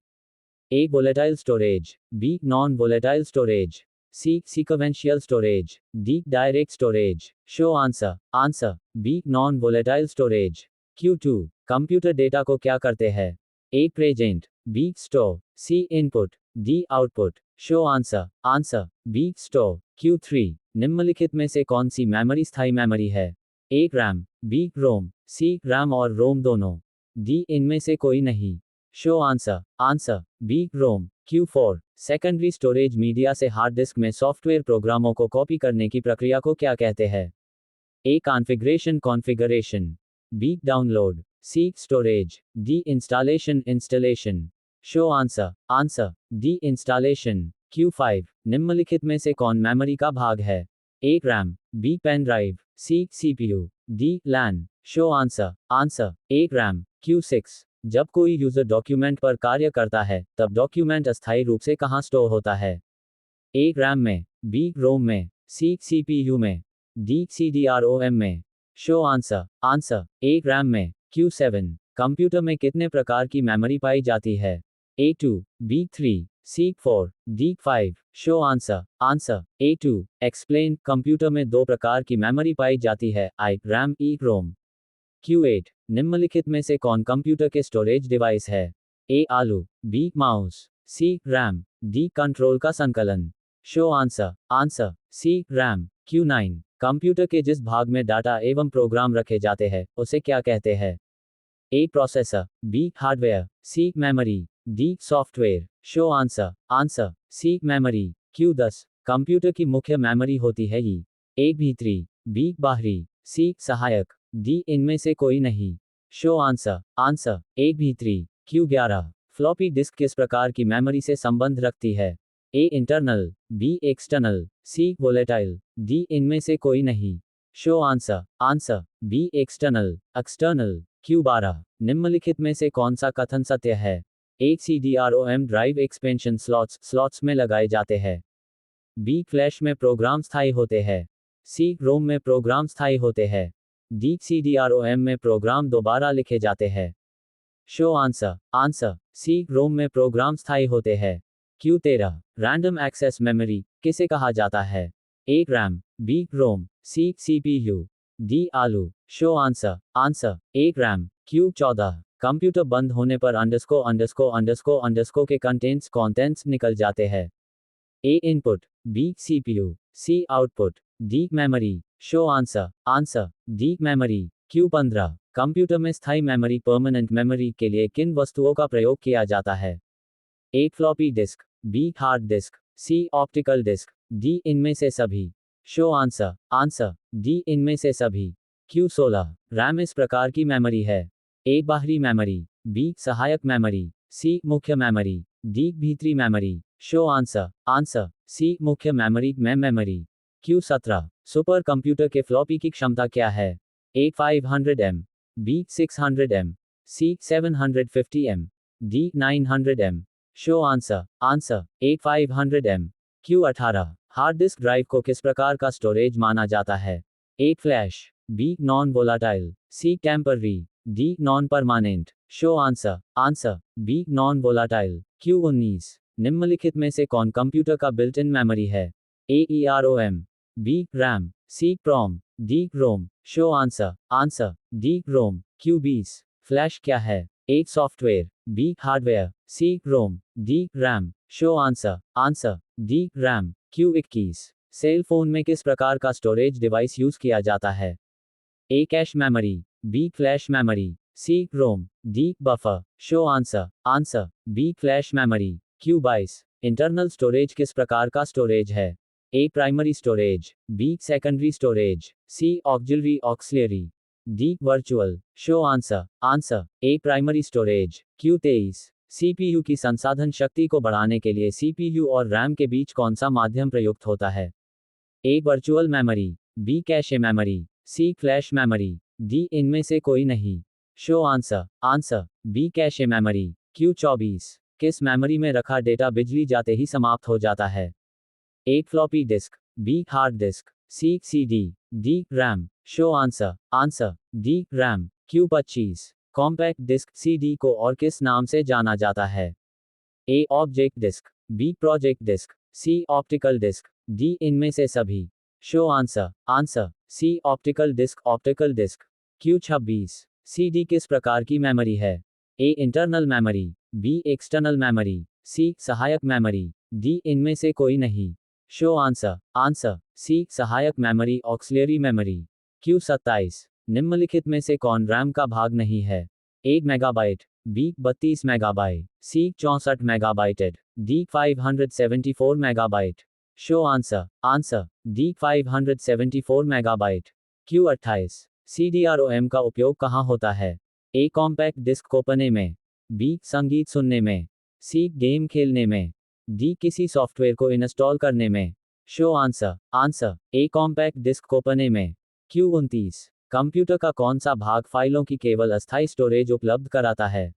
A volatile storage, B non volatile storage, C sequential storage, D direct storage. Show answer. Answer B non volatile storage. Q2 computer data को क्या करते हैं? A present, B store, C input, D output. Show answer. Answer B store. Q3 निम्नलिखित में से कौन सी memory स्थायी memory है? A RAM, B ROM, C RAM और रोम दोनों, डी इनमें से कोई नहीं। Show answer. Answer B ROM. Q4 secondary storage media से हार्ड डिस्क में सॉफ्टवेयर प्रोग्रामों को कॉपी करने की प्रक्रिया को क्या कहते हैं? A configuration, B download, C storage, D installation. Show answer. Answer D installation. Q5 निम्नलिखित में से कौन मेमोरी का भाग है? A RAM, B pen drive, C CPU, D LAN. Show answer. Answer A RAM. Q6 जब कोई यूजर डॉक्यूमेंट पर कार्य करता है तब डॉक्यूमेंट अस्थायी रूप से कहाँ स्टोर होता है? ए रैम में, बी रोम में, सी सीपीयू में, डी सीडीआरओएम में। Show answer. Answer A RAM में। Q7 कंप्यूटर में कितने प्रकार की मेमोरी पाई जाती है? A2, B3, C4, D5। Show answer. Answer A2। Explain. Computer में दो प्रकार की मेमोरी पाई जाती है, आई रैम, ई रोम। Q8 निम्नलिखित में से कौन कंप्यूटर के स्टोरेज डिवाइस है? A ALU, B mouse, C RAM, D control का संकलन। Show answer. Answer C RAM. Q9 computer के जिस भाग में डाटा एवं प्रोग्राम रखे जाते हैं उसे क्या कहते हैं? A processor, B hardware, C memory, D software. Show answer. Answer C memory. Q10 computer की मुख्य मेमोरी होती है ई, ए भीतरी, बी बाहरी, सी सहायक, डी इनमें से कोई नहीं। Show answer. आंसर ए भीतरी। Q11 फ्लॉपी डिस्क किस प्रकार की मेमोरी से संबंध रखती है? A internal, B external, C volatile, D इनमें से कोई नहीं। Show answer. Answer B external. Q12 निम्नलिखित में से कौन सा कथन सत्य है? A CDROM drive expansion slots में लगाए जाते हैं, बी फ्लैश में प्रोग्राम स्थायी होते हैं, सी रोम में प्रोग्राम स्थायी होते हैं, डी CDROM में प्रोग्राम दोबारा लिखे जाते हैं। Show answer. आंसर सी रोम में प्रोग्राम स्थायी होते हैं। Q13 रैंडम एक्सेस मेमोरी किसे कहा जाता है? A RAM, B ROM, C CPU, D आलू। Show answer. Answer A RAM. Q14 computer बंद होने पर अंडरस्को के कंटेंट्स निकल जाते हैं। A input, B CPU, C output, D memory. Show answer. Answer D memory. Q15 computer में स्थायी मेमोरी परमानेंट मेमोरी के लिए किन वस्तुओं का प्रयोग किया जाता है? A floppy disk, B hard disk, C optical disk, D इनमें से सभी। Show answer. आंसर डी इनमें से सभी। Q16 रैम इस प्रकार की मेमोरी है, ए बाहरी मेमोरी, बी सहायक मेमोरी, सी मुख्य मेमोरी, डी भीतरी memory. Show answer. Answer C मुख्य मेमोरी। Q17 सुपर कंप्यूटर के फ्लॉपी की क्षमता क्या है? A 500M, B 600M, C 750M, D 900M। Show answer. Answer A 500M। Q18 hard disk drive को किस प्रकार का स्टोरेज माना जाता है? A flash, B non volatile, C temporary, D non permanent. Show answer. Answer B non volatile. Q19 निम्नलिखित में से कौन कंप्यूटर का बिल्ट इन मेमोरी है? A EROM, B RAM, C PROM, D ROM. Show answer. Answer D ROM. Q20 flash क्या है? A software, B hardware, C ROM, D RAM. Show answer. Answer D RAM. Q21 cell phone में किस प्रकार का storage device use किया जाता है? A cache memory, B flash memory, C ROM, D buffer. Show answer. Answer B flash memory. Q22 internal storage किस प्रकार का स्टोरेज है? A primary storage, B secondary storage, C auxiliary, D virtual. Show answer. Answer A primary storage. Q23 CPU की संसाधन शक्ति को बढ़ाने के लिए सीपीयू और रैम के बीच कौन सा माध्यम प्रयुक्त होता है? A virtual memory, B cache memory, C flash memory, D इनमें से कोई नहीं। Show answer. Answer B cache memory. Q24 किस मेमोरी में रखा डेटा बिजली जाते ही समाप्त हो जाता है? A floppy disk, B hard disk, C CD, D RAM. Show answer. Answer D RAM. Q25 compact disk CD को और किस नाम से जाना जाता है? A object disk, B project disk, C optical disk, D इनमें से सभी। Show answer. Answer C optical disk. Q26 CD किस प्रकार की मेमोरी है? A internal memory, B external memory, C सहायक मेमोरी, डी इनमें से कोई नहीं। Show answer. आंसर सी सहायक मेमोरी ऑक्सिलरी मेमोरी। क्यू 27 निम्नलिखित में से कौन रैम का भाग नहीं है? 1 megabyte, B 32 megabyte, C 64 megabyte, D 574 megabyte. Show answer. Answer D 574 megabyte. Q 28 CDROM का उपयोग कहाँ होता है? ए कॉम्पैक्ट डिस्क को पढ़ने में, बी संगीत सुनने में, सी गेम खेलने में, डी किसी सॉफ्टवेयर को इंस्टॉल करने में। Show answer. Answer A compact disk को पढ़ने में। क्यू 29 कंप्यूटर का कौन सा भाग फाइलों की केवल अस्थायी स्टोरेज उपलब्ध कराता है?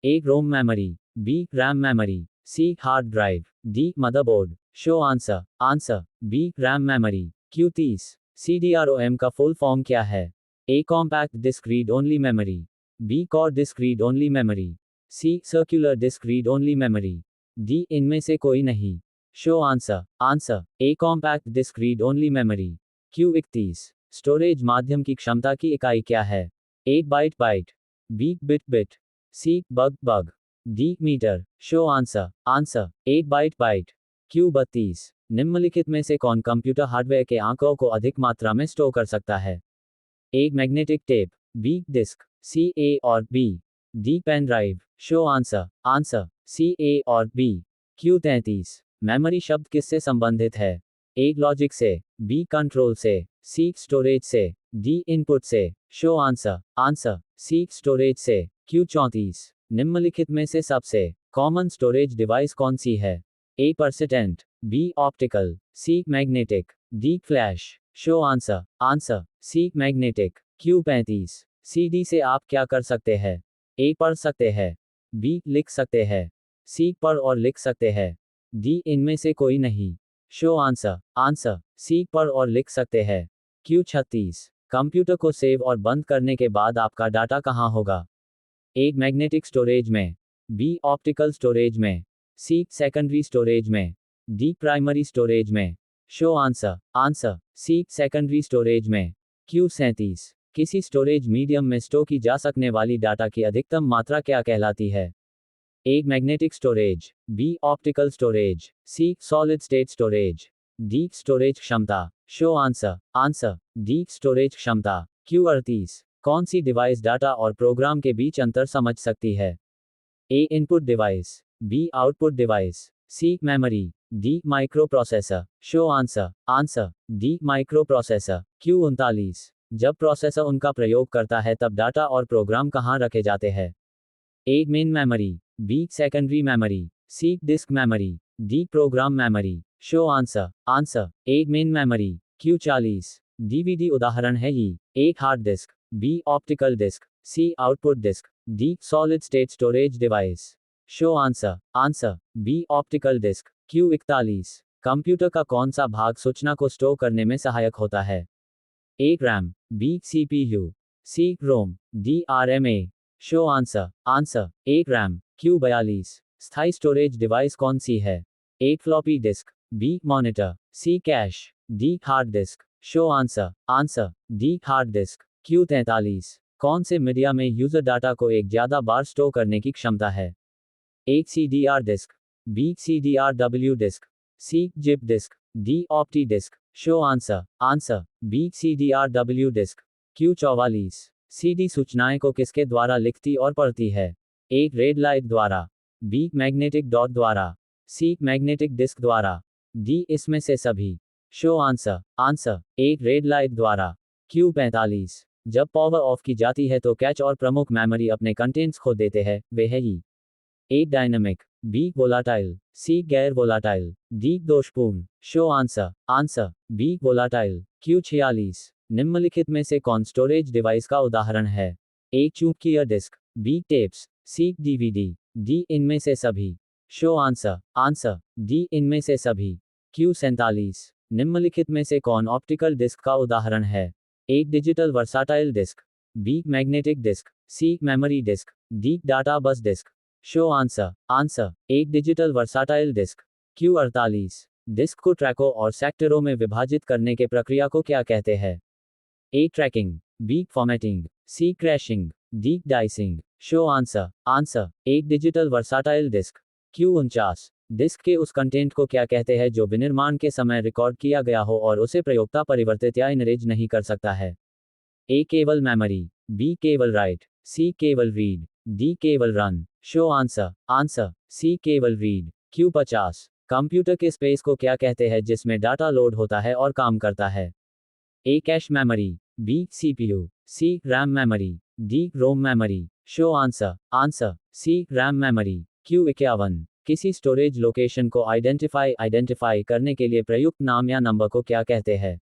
A ROM memory, B RAM memory, C hard drive, D motherboard. Show answer. Answer B RAM memory. Q 30 CDROM का फुल फॉर्म क्या है? A compact disk read only memory, B core disk read only memory, C circular disk read only memory, D इनमें से कोई नहीं। Show answer. Answer A compact disk read only memory. Q 31 storage माध्यम की क्षमता की इकाई क्या है? A byte byte, B bit bit, C bug bug, D meter. Show answer. Answer A byte byte. Q 32 निम्नलिखित में से कौन कंप्यूटर हार्डवेयर के आंकड़ों को अधिक मात्रा में स्टोर कर सकता है? A magnetic tape, B disk, C A और B, D pen drive. Show answer. Answer C A और बी। क्यू 33 मेमोरी शब्द किससे संबंधित है? ए लॉजिक से, बी कंट्रोल से, सी स्टोरेज से, डी इनपुट से। Show answer. Answer C storage से। क्यू 34 निम्नलिखित में से सबसे कॉमन स्टोरेज डिवाइस कौन सी है? A persistent, B optical, C magnetic, D flash. Show answer. Answer C magnetic. Q 35 CD से आप क्या कर सकते हैं? ए पढ़ सकते हैं, बी लिख सकते हैं, सी पढ़ और लिख सकते हैं, डी इनमें से कोई नहीं। Show answer. आंसर सी पढ़ और लिख सकते हैं। क्यू 36 कंप्यूटर को सेव और बंद करने के बाद आपका डाटा कहाँ होगा? ए मैग्नेटिक स्टोरेज में, बी ऑप्टिकल स्टोरेज में, सी सेकेंडरी स्टोरेज में, डी प्राइमरी स्टोरेज में। Show answer. Answer C secondary storage में। क्यू 37 किसी स्टोरेज मीडियम में स्टोर की जा सकने वाली डाटा की अधिकतम मात्रा क्या कहलाती है? A magnetic storage, B optical storage, C solid state storage, D storage क्षमता। Show answer. Answer D storage क्षमता। क्यू 38 कौन सी डिवाइस डाटा और प्रोग्राम के बीच अंतर समझ सकती है? A input device, B output device, C memory, D microprocessor. Show answer. Answer D microprocessor. Q 39 जब प्रोसेसर उनका प्रयोग करता है तब डाटा और प्रोग्राम कहाँ रखे जाते हैं? A main memory, B secondary memory, C disk memory, D program memory. Show answer. Answer A main memory. Q 40 DVD उदाहरण है ही? A hard disk, B optical disk, C output disk, D solid state storage device. Show answer. Answer B optical disk. Q 41 computer का कौन सा भाग सूचना को store करने में सहायक होता है? A RAM, B CPU, C ROM, D RMA। Show answer. Answer A RAM. Q 42 स्थायी स्टोरेज डिवाइस कौन सी है? A floppy disk, B monitor, C cache, D hard disk. Show answer. Answer D hard disk. Q 43 कौन से media में user data को एक ज्यादा बार स्टोर करने की क्षमता है? A CDR disk, B CDRW disk, C zip disk, D ऑप्टी disk. Show answer. Answer B CDRW disk. Q 44 CD सूचनाएं को किसके द्वारा लिखती और पढ़ती है? ए रेड लाइट द्वारा, बी मैग्नेटिक डॉट द्वारा, सी मैग्नेटिक डिस्क द्वारा, डी इसमें से सभी। Show answer. आंसर ए रेड लाइट द्वारा। क्यू 45 जब पावर ऑफ की जाती है तो कैच और प्रमुख मेमोरी अपने कंटेंट्स खो देते हैं, वे है ही? A dynamic, B volatile, C गैर वोलाटाइल, डी दोषपूर्ण। Show answer. Answer B volatile. Q 46 निम्नलिखित में से कौन स्टोरेज डिवाइस का उदाहरण है? ए चूंकियर डिस्क, बी टेप्स, सी DVD, डी इनमें से सभी। Show answer. आंसर डी इनमें से सभी। क्यू 47 निम्नलिखित में से कौन ऑप्टिकल डिस्क का उदाहरण है? A digital versatile disk, B magnetic disk, C memory disk, D data bus disk. Show answer. Answer एक digital versatile disk. Q 48 disk को ट्रैकों और सेक्टरों में विभाजित करने के प्रक्रिया को क्या कहते हैं? A tracking, B formatting, C crashing, D dicing. Show answer. Answer एक digital versatile disk. Q49 disk के उस कंटेंट को क्या कहते हैं जो विनिर्माण के समय रिकॉर्ड किया गया हो और उसे प्रयोक्ता परिवर्तित या इनरेज नहीं कर सकता है? ए केवल मेमोरी, बी केवल राइट, सी केवल रीड, डी केवल run. Show answer. Answer C केवल रीड। Q50 कंप्यूटर के स्पेस को क्या कहते हैं जिसमें डाटा लोड होता है और काम करता है? A cache memory, B CPU, C RAM memory, D ROM memory. Show answer. Answer C RAM memory. Q51 किसी स्टोरेज लोकेशन को आइडेंटिफाई करने के लिए प्रयुक्त नाम या नंबर को क्या कहते हैं?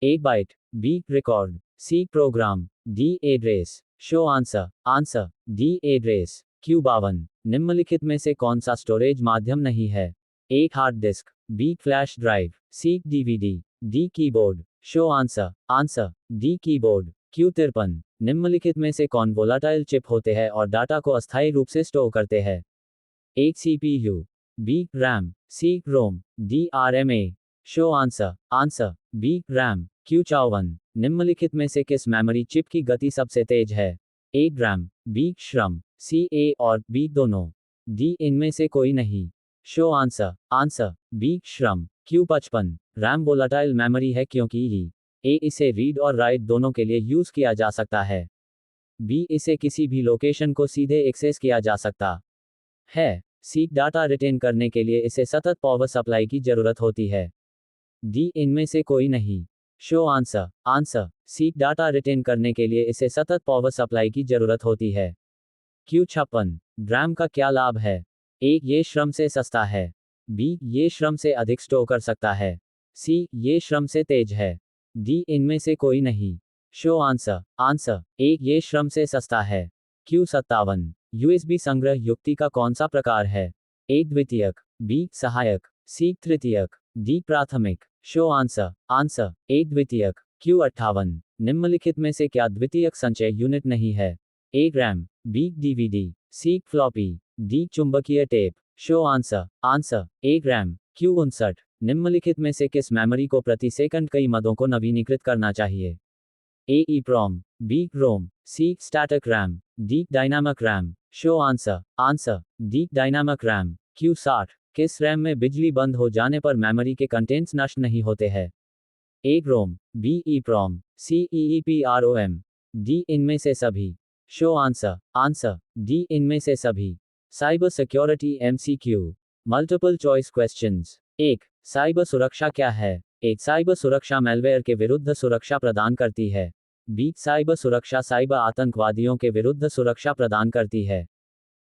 A byte, B record, C program, D address. Show answer. Answer D address. Q52 निम्नलिखित में से कौन सा स्टोरेज माध्यम नहीं है? A hard disk, B flash drive, C DVD, D keyboard. Show answer. Answer D keyboard. Q53 निम्नलिखित में से कौन वोलाटाइल चिप होते हैं और डाटा को अस्थायी रूप से स्टोर करते हैं? A CPU, B RAM, C ROM, D RMA. Show answer. Answer B RAM. Q54 निम्नलिखित में से किस मेमोरी चिप की गति सबसे तेज है? ए रैम, बी श्रम, सी ए और बी दोनों, डी इनमें से कोई नहीं। Show answer. आंसर बी श्रम। Q55 रैम वोलाटाइल मेमोरी है क्योंकि ही ए इसे रीड और राइट दोनों के लिए यूज किया जा सकता है, बी इसे किसी भी लोकेशन को सीधे एक्सेस किया जा सकता है, सी डाटा रिटेन करने के लिए इसे सतत पावर सप्लाई की जरूरत होती है, डी इनमें से कोई नहीं। Show answer. Answer C data retain करने के लिए इसे सतत पावर सप्लाई की जरूरत होती है। Q56 रैम का क्या लाभ है? ए ये श्रम से सस्ता है, बी ये श्रम से अधिक स्टोर कर सकता है, सी ये श्रम से तेज है, डी इनमें से कोई नहीं। Show answer. आंसर ए ये श्रम से सस्ता है। Q57 यूएसबी संग्रह युक्ति का कौन सा प्रकार है? ए द्वितीयक, बी सहायक, सी तृतीयक, डी प्राथमिक। Show answer. आंसर ए द्वितीयक। Q58 निम्नलिखित में से क्या द्वितीयक संचय यूनिट नहीं है? A RAM, B DVD, C floppy, D चुंबकीय tape. Show answer. Answer A RAM. Q59 निम्नलिखित में से किस मेमोरी को प्रति सेकंड कई मदों को नवीनीकृत करना चाहिए? A EPROM, B ROM, C static RAM, D dynamic RAM. Show answer. Answer D dynamic RAM. Q60 किस रैम में बिजली बंद हो जाने पर मेमोरी के कंटेंट्स नष्ट नहीं होते हैं? ए रोम, बी ईप्रोम, सी ईईपीआरओएम, डी इनमें से सभी। Show answer. आंसर डी इनमें से सभी। Cyber security MCQ multiple choice questions. 1 cyber सुरक्षा क्या है? एक साइबर सुरक्षा मैलवेयर के विरुद्ध सुरक्षा प्रदान करती है, बी साइबर सुरक्षा साइबर आतंकवादियों के विरुद्ध सुरक्षा प्रदान करती है,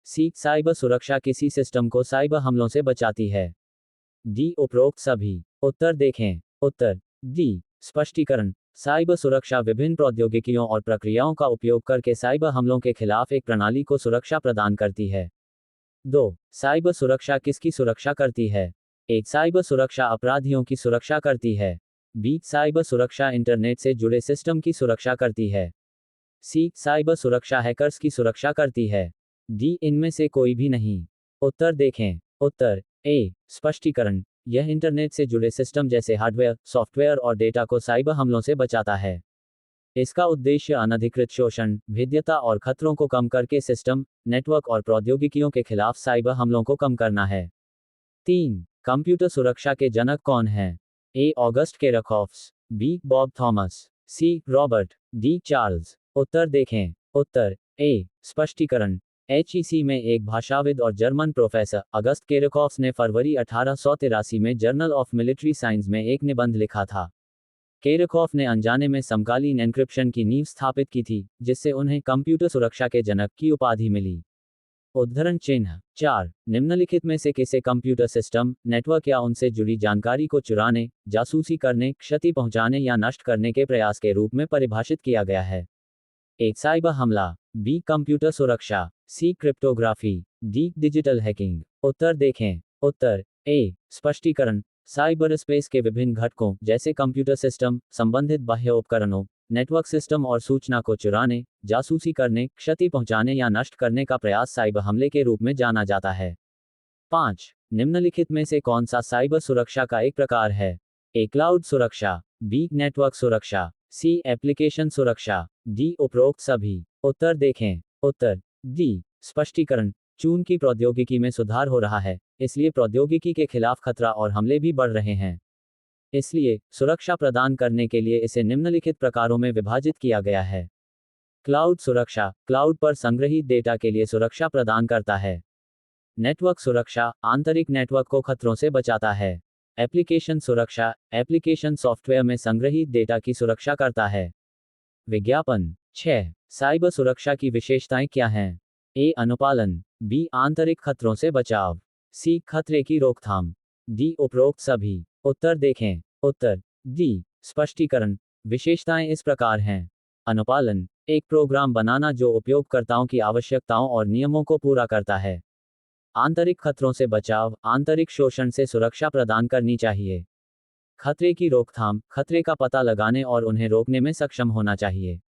सी साइबर सुरक्षा किसी सिस्टम को साइबर हमलों से बचाती है, डी उपरोक्त सभी। उत्तर देखें। उत्तर डी स्पष्टीकरण। साइबर सुरक्षा विभिन्न प्रौद्योगिकियों और प्रक्रियाओं का उपयोग करके साइबर हमलों के खिलाफ एक प्रणाली को सुरक्षा प्रदान करती है। 2 साइबर सुरक्षा किसकी सुरक्षा करती है? एक साइबर सुरक्षा अपराधियों की सुरक्षा करती है, बी साइबर सुरक्षा इंटरनेट से जुड़े सिस्टम की सुरक्षा करती है, सी साइबर सुरक्षा हैकर्स की सुरक्षा करती है, डी इनमें से कोई भी नहीं। उत्तर देखें। उत्तर ए स्पष्टीकरण। यह इंटरनेट से जुड़े सिस्टम जैसे हार्डवेयर, सॉफ्टवेयर और डेटा को साइबर हमलों से बचाता है। इसका उद्देश्य अनधिकृत शोषण, भेद्यता और खतरों को कम करके सिस्टम, नेटवर्क और प्रौद्योगिकियों के खिलाफ साइबर हमलों को कम करना है। 3 कंप्यूटर सुरक्षा के जनक कौन हैं? A August Kerckhoffs, B Bob Thomas, C Robert, D Charles. उत्तर देखें। उत्तर ए स्पष्टीकरण। HEC में एक भाषाविद और जर्मन प्रोफेसर अगस्त केरखॉफ्स ने फरवरी 1883 में जर्नल ऑफ मिलिट्री साइंस में एक निबंध लिखा था। केरखॉफ ने अनजाने में समकालीन एन्क्रिप्शन की नींव स्थापित की थी, जिससे उन्हें कंप्यूटर सुरक्षा के जनक की उपाधि मिली। उद्धरण चिन्ह। 4 निम्नलिखित में से किसे कंप्यूटर सिस्टम, नेटवर्क या उनसे जुड़ी जानकारी को चुराने, जासूसी करने, क्षति पहुंचाने या नष्ट करने के प्रयास के रूप में परिभाषित किया गया है? एक साइबर हमला, बी कंप्यूटर सुरक्षा, सी क्रिप्टोग्राफी, डी डिजिटल हैकिंग। उत्तर देखें। उत्तर ए स्पष्टीकरण। साइबर स्पेस के विभिन्न घटकों जैसे कंप्यूटर सिस्टम, संबंधित बाह्य उपकरणों, नेटवर्क सिस्टम और सूचना को चुराने, जासूसी करने, क्षति पहुंचाने या नष्ट करने का प्रयास साइबर हमले के रूप में जाना जाता है। 5 निम्नलिखित में से कौन सा साइबर सुरक्षा का एक प्रकार है? ए क्लाउड सुरक्षा, बी नेटवर्क सुरक्षा, सी एप्लीकेशन सुरक्षा, डी उपरोक्त सभी। उत्तर देखें। उत्तर डी स्पष्टीकरण। चून की प्रौद्योगिकी में सुधार हो रहा है, इसलिए प्रौद्योगिकी के खिलाफ खतरा और हमले भी बढ़ रहे हैं। इसलिए सुरक्षा प्रदान करने के लिए इसे निम्नलिखित प्रकारों में विभाजित किया गया है। क्लाउड सुरक्षा, क्लाउड पर संग्रहीत डेटा के लिए सुरक्षा प्रदान करता है। नेटवर्क सुरक्षा, आंतरिक नेटवर्क को खतरों से बचाता है। एप्लीकेशन सुरक्षा, एप्लीकेशन सॉफ्टवेयर में संग्रहीत डेटा की सुरक्षा करता है। विज्ञापन 6। साइबर सुरक्षा की विशेषताएं क्या हैं? ए. अनुपालन, बी. आंतरिक खतरों से बचाव, सी. खतरे की रोकथाम, डी. उपरोक्त सभी। उत्तर देखें। उत्तर डी. स्पष्टीकरण। विशेषताएं इस प्रकार हैं। अनुपालन, एक प्रोग्राम बनाना जो उपयोगकर्ताओं की आवश्यकताओं और नियमों को पूरा करता है। आंतरिक खतरों से बचाव, आंतरिक शोषण से सुरक्षा प्रदान करनी चाहिए। खतरे की रोकथाम, खतरे का पता लगाने और उन्हें रोकने में सक्षम होना चाहिए।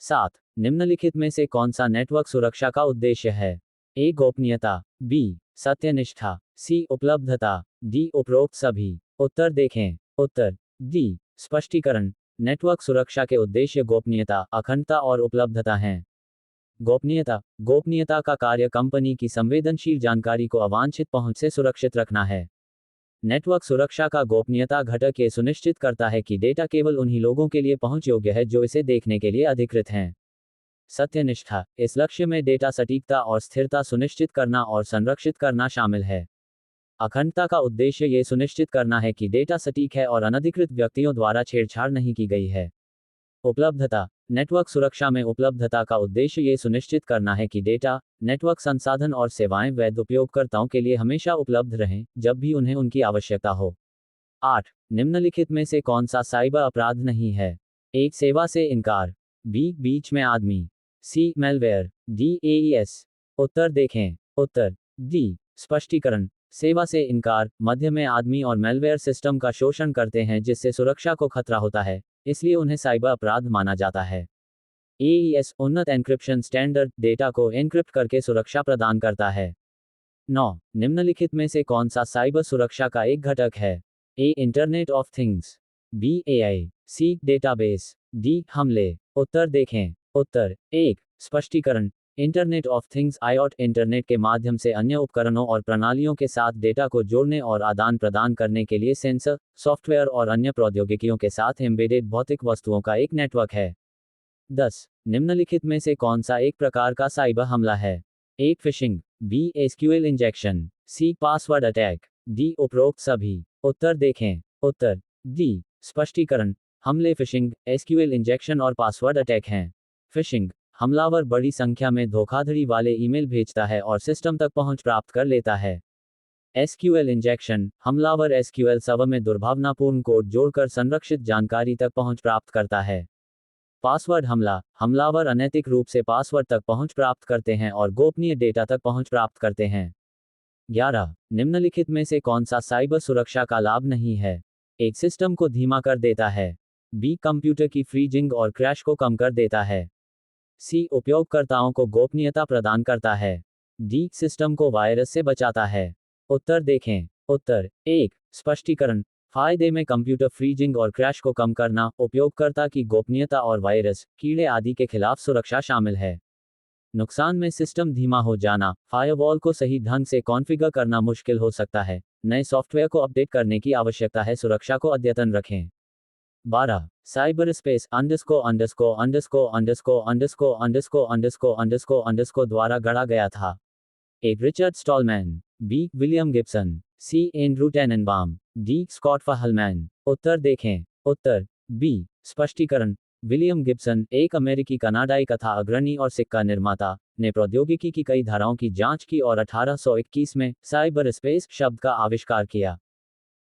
7। निम्नलिखित में से कौन सा नेटवर्क सुरक्षा का उद्देश्य है? ए. गोपनीयता, बी. सत्यनिष्ठा, सी. उपलब्धता, डी. उपरोक्त सभी। उत्तर देखें। उत्तर डी. स्पष्टीकरण। नेटवर्क सुरक्षा के उद्देश्य गोपनीयता, अखंडता और उपलब्धता हैं। गोपनीयता, गोपनीयता का कार्य कंपनी की संवेदनशील जानकारी को अवांछित पहुंच से सुरक्षित रखना है। नेटवर्क सुरक्षा का गोपनीयता घटक ये सुनिश्चित करता है कि डेटा केवल उन्हीं लोगों के लिए पहुंच योग्य है जो इसे देखने के लिए अधिकृत हैं। सत्यनिष्ठा, इस लक्ष्य में डेटा सटीकता और स्थिरता सुनिश्चित करना और संरक्षित करना शामिल है। अखंडता का उद्देश्य ये सुनिश्चित करना है कि डेटा सटीक है और अनधिकृत व्यक्तियों द्वारा छेड़छाड़ नहीं की गई है। उपलब्धता, नेटवर्क सुरक्षा में उपलब्धता का उद्देश्य ये सुनिश्चित करना है कि डेटा, नेटवर्क संसाधन और सेवाएं वैध उपयोगकर्ताओं के लिए हमेशा उपलब्ध रहें, जब भी उन्हें उनकी आवश्यकता हो। 8। निम्नलिखित में से कौन सा साइबर अपराध नहीं है? ए. सेवा से इनकार, बी. बीच में आदमी, सी. Malware, D. एईएस। उत्तर देखें। उत्तर डी. स्पष्टीकरण। सेवा से इनकार, मध्य में आदमी और मैलवेयर सिस्टम का शोषण करते हैं जिससे सुरक्षा को खतरा होता है, इसलिए उन्हें साइबर अपराध माना जाता है। एईएस उन्नत एन्क्रिप्शन स्टैंडर्ड डेटा को एन्क्रिप्ट करके सुरक्षा प्रदान करता है। 9। निम्नलिखित में से कौन सा साइबर सुरक्षा का एक घटक है? A. Internet of things, B. AI, C. Database, D. हमले। उत्तर देखें। उत्तर 1. स्पष्टीकरण। Internet of things IoT internet के माध्यम से अन्य उपकरणों और प्रणालियों के साथ डेटा को जोड़ने और आदान प्रदान करने के लिए सेंसर, सॉफ्टवेयर और अन्य प्रौद्योगिकियों के साथ एम्बेडेड भौतिक वस्तुओं का एक नेटवर्क है। 10। निम्नलिखित में से कौन सा एक प्रकार का साइबर हमला है? A. Phishing, B. SQL injection, C. Password attack, D. उपरोक्त सभी। उत्तर देखें। उत्तर डी. स्पष्टीकरण। हमले फिशिंग, एसक्यूएल इंजेक्शन और पासवर्ड अटैक हैं। फिशिंग, हमलावर बड़ी संख्या में धोखाधड़ी वाले ईमेल भेजता है और सिस्टम तक पहुंच प्राप्त कर लेता है। एसक्यूएल इंजेक्शन, हमलावर एसक्यूएल सर्वर में दुर्भावनापूर्ण कोड जोड़कर संरक्षित जानकारी तक पहुंच प्राप्त करता है। पासवर्ड हमला, हमलावर अनैतिक रूप से पासवर्ड तक पहुंच प्राप्त करते हैं और गोपनीय डेटा तक पहुंच प्राप्त करते हैं। 11। निम्नलिखित में से कौन सा साइबर सुरक्षा का लाभ नहीं है? एक सिस्टम को धीमा कर देता है, बी. कंप्यूटर की फ्रीजिंग और क्रैश को कम कर देता है, सी. उपयोगकर्ताओं को गोपनीयता प्रदान करता है, डी. सिस्टम को वायरस से बचाता है। उत्तर देखें। उत्तर 1. स्पष्टीकरण। फायदे में कंप्यूटर फ्रीजिंग और क्रैश को कम करना, उपयोगकर्ता की गोपनीयता और वायरस, कीड़े आदि के खिलाफ सुरक्षा शामिल है। नुकसान में सिस्टम धीमा हो जाना, फायरवॉल को सही ढंग से कॉन्फ़िगर करना मुश्किल हो सकता है, नए सॉफ्टवेयर को अपडेट करने की आवश्यकता है, सुरक्षा को अद्यतन रखें। 12. साइबर स्पेस द्वारा गढ़ा गया था। A. Richard Stallman, B. William Gibson, C. Andrew Tanenbaum, D. Scott Fahlman. उत्तर देखें। उत्तर बी. स्पष्टीकरण। विलियम गिब्सन, एक अमेरिकी कनाडाई कथा अग्रणी और सिक्का निर्माता, ने प्रौद्योगिकी की कई धाराओं की जांच की और 1821 में साइबर स्पेस शब्द का आविष्कार किया।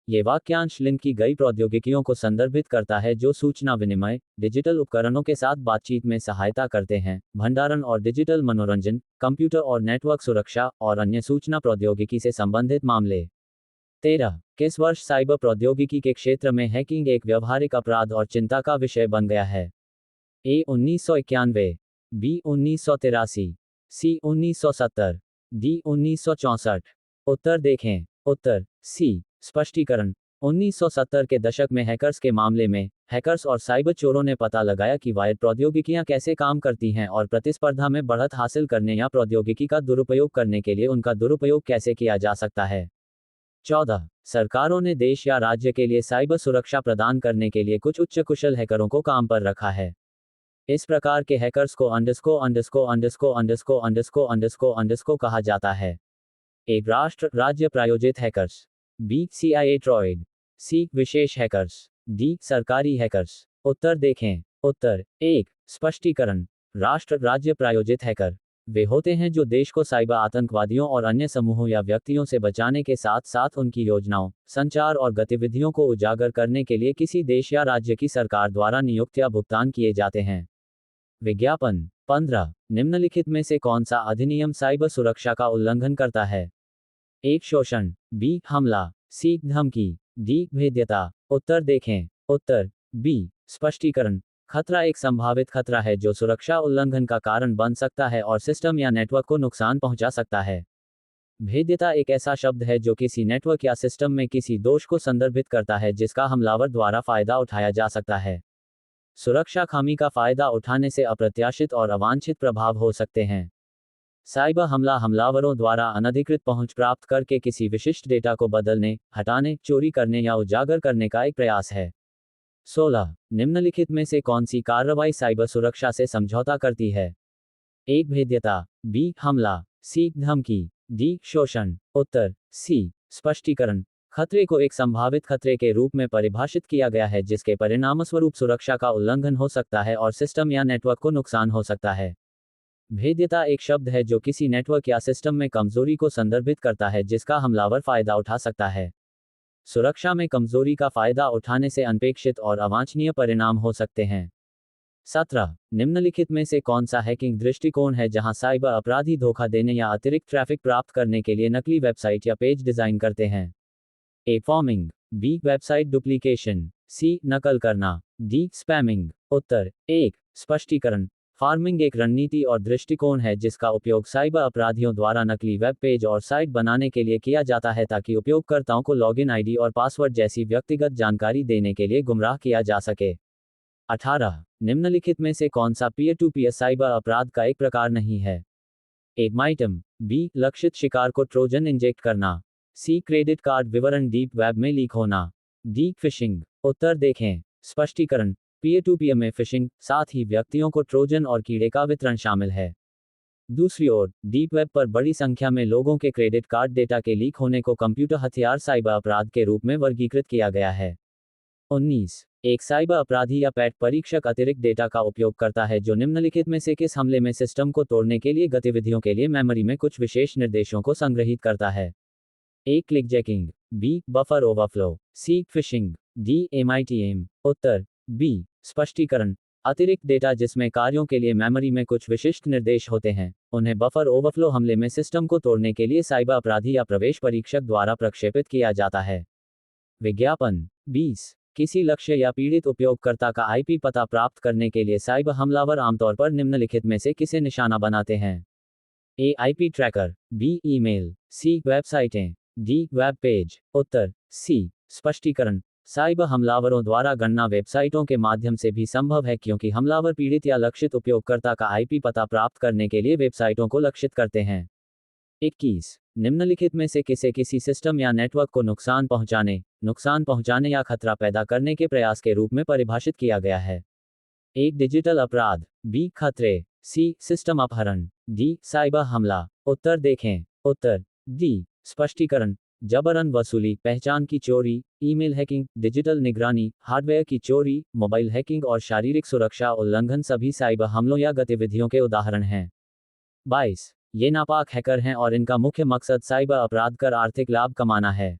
ये वाक्यांश लिंक की गई प्रौद्योगिकियों को संदर्भित करता है जो सूचना विनिमय, डिजिटल उपकरणों के साथ बातचीत में सहायता करते हैं, भंडारण और डिजिटल मनोरंजन, कंप्यूटर और नेटवर्क सुरक्षा और अन्य सूचना प्रौद्योगिकी से संबंधित मामले। 13. किस वर्ष साइबर प्रौद्योगिकी के क्षेत्र में हैकिंग एक व्यावहारिक अपराध और चिंता का विषय बन गया है? ए. 1991, बी. 1983, सी. 1970, डी. 1964। उत्तर देखें। उत्तर सी. स्पष्टीकरण। 1970 के दशक में हैकर्स के मामले में हैकर्स और साइबर चोरों ने पता लगाया कि वायर्ड प्रौद्योगिकियां कैसे काम करती हैं और प्रतिस्पर्धा में बढ़त हासिल करने या प्रौद्योगिकी का दुरुपयोग करने के लिए उनका दुरुपयोग कैसे किया जा सकता है। 14. सरकारों ने देश या राज्य के लिए साइबर सुरक्षा प्रदान करने के लिए कुछ उच्च कुशल हैकरों को काम पर रखा है। इस प्रकार के हैकर्स को अंडरस्को कहा जाता है। एक राष्ट्र राज्य प्रायोजित हैकर्स। बी CIA ट्रॉयड। सी विशेष हैकर्स। डी सरकारी हैकर्स। उत्तर देखें। उत्तर 1. स्पष्टीकरण। राष्ट्र राज्य प्रायोजित हैकर वे होते हैं जो देश को साइबर आतंकवादियों और अन्य समूहों या व्यक्तियों से बचाने के साथ साथ उनकी योजनाओं, संचार और गतिविधियों को उजागर करने के लिए किसी देश या राज्य की सरकार द्वारा नियुक्त या भुगतान किए जाते हैं। विज्ञापन। 15. निम्नलिखित में से कौन सा अधिनियम साइबर सुरक्षा का उल्लंघन करता है? 1. शोषण। बी हमला। सी धमकी। डी भेद्यता। उत्तर देखें। उत्तर बी स्पष्टीकरण। खतरा एक संभावित खतरा है जो सुरक्षा उल्लंघन का कारण बन सकता है और सिस्टम या नेटवर्क को नुकसान पहुंचा सकता है। भेद्यता एक ऐसा शब्द है जो किसी नेटवर्क या सिस्टम में किसी दोष को संदर्भित करता है जिसका हमलावर द्वारा फायदा उठाया जा सकता है। सुरक्षा खामी का फायदा उठाने से अप्रत्याशित और अवांछित प्रभाव हो सकते हैं। साइबर हमला हमलावरों द्वारा अनधिकृत पहुंच प्राप्त करके किसी विशिष्ट डेटा को बदलने, हटाने, चोरी करने या उजागर करने का एक प्रयास है। 16. निम्नलिखित में से कौन सी कार्रवाई साइबर सुरक्षा से समझौता करती है? 1. भेद्यता। बी हमला। सी धमकी। डी शोषण। उत्तर सी स्पष्टीकरण। खतरे को एक संभावित खतरे के रूप में परिभाषित किया गया है जिसके परिणामस्वरूप सुरक्षा का उल्लंघन हो सकता है और सिस्टम या नेटवर्क को नुकसान हो सकता है। भेद्यता एक शब्द है जो किसी नेटवर्क या सिस्टम में कमजोरी को संदर्भित करता है जिसका हमलावर फायदा उठा सकता है। सुरक्षा में कमजोरी का फायदा उठाने से अनपेक्षित और अवांछनीय परिणाम हो सकते हैं। 17. निम्नलिखित में से कौन सा हैकिंग दृष्टिकोण है जहां साइबर अपराधी धोखा देने या अतिरिक्त ट्रैफिक प्राप्त करने के लिए नकली वेबसाइट या पेज डिजाइन करते हैं? A pharming. B website duplication. C नकल करना। D spamming. उत्तर 1. स्पष्टीकरण। फार्मिंग एक रणनीति और दृष्टिकोण है जिसका उपयोग साइबर अपराधियों द्वारा नकली वेब पेज और साइट बनाने के लिए किया जाता है ताकि उपयोगकर्ताओं को लॉगिन आईडी और पासवर्ड जैसी व्यक्तिगत जानकारी देने के लिए गुमराह किया जा सके। 18. निम्नलिखित में से कौन सा पीयर टू पीयर साइबर अपराध का एक प्रकार नहीं है? 1. माइटम। बी लक्षित शिकार को ट्रोजन इंजेक्ट करना। सी क्रेडिट कार्ड विवरण डीप वेब में लीक होना। D phishing. उत्तर देखें। स्पष्टीकरण। पीयर टू पीयर में फिशिंग, साथ ही व्यक्तियों को ट्रोजन और कीड़े का वितरण शामिल है। दूसरी ओर, डीप वेब पर बड़ी संख्या में लोगों के क्रेडिट कार्ड डेटा के लीक होने को कंप्यूटर हथियार साइबर अपराध के रूप में वर्गीकृत किया गया है। 19. एक साइबर अपराधी या पैट परीक्षक अतिरिक्त डेटा का उपयोग करता है जो निम्नलिखित में से किस हमले में सिस्टम को तोड़ने के लिए गतिविधियों के लिए मेमोरी में कुछ विशेष निर्देशों को संग्रहीत करता है? 1. Clickjacking. B buffer overflow. C phishing. D MITM। उत्तर बी स्पष्टीकरण। अतिरिक्त डेटा जिसमें कार्यों के लिए मेमोरी में कुछ विशिष्ट निर्देश होते हैं, उन्हें बफर ओवरफ्लो हमले में सिस्टम को तोड़ने के लिए साइबर अपराधी या प्रवेश परीक्षक द्वारा प्रक्षेपित किया जाता है। विज्ञापन। 20. किसी लक्ष्य या पीड़ित उपयोगकर्ता का IP पता प्राप्त करने के लिए साइबर हमलावर आमतौर पर निम्नलिखित में से किसे निशाना बनाते हैं? A IP tracker. B email. C वेबसाइटें। D web page. उत्तर सी स्पष्टीकरण। साइबर हमलावरों द्वारा गणना वेबसाइटों के माध्यम से भी संभव है क्योंकि हमलावर पीड़ित या लक्षित उपयोगकर्ता का IP पता प्राप्त करने के लिए वेबसाइटों को लक्षित करते हैं। 21. निम्नलिखित में से किसे किसी सिस्टम या नेटवर्क को नुकसान पहुंचाने या खतरा पैदा करने के प्रयास के रूप में परिभाषित किया गया है? 1. डिजिटल अपराध। बी खतरे। सी सिस्टम अपहरण। डी साइबर हमला। उत्तर देखें। उत्तर डी स्पष्टीकरण। जबरन वसूली, पहचान की चोरी, ईमेल हैकिंग, डिजिटल निगरानी, हार्डवेयर की चोरी, मोबाइल हैकिंग और शारीरिक सुरक्षा उल्लंघन सभी साइबर हमलों या गतिविधियों के उदाहरण हैं। 22. ये नापाक हैकर हैं और इनका मुख्य मकसद साइबर अपराध कर आर्थिक लाभ कमाना है।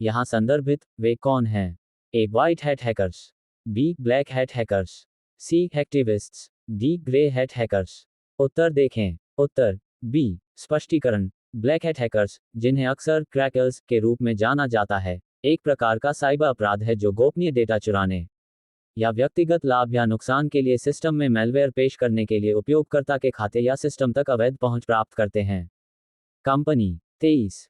यहाँ संदर्भित वे कौन हैं? A white hat hackers. B black hat hackers. C hacktivists. D grey hat hackers. उत्तर देखें। उत्तर बी स्पष्टीकरण। ब्लैक हैट हैकर्स, जिन्हें अक्सर क्रैकर्स के रूप में जाना जाता है, एक प्रकार का साइबर अपराध है जो गोपनीय डेटा चुराने या व्यक्तिगत लाभ या नुकसान के लिए सिस्टम में मैलवेयर पेश करने के लिए उपयोगकर्ता के खाते या सिस्टम तक अवैध पहुंच प्राप्त करते हैं। कंपनी। 23.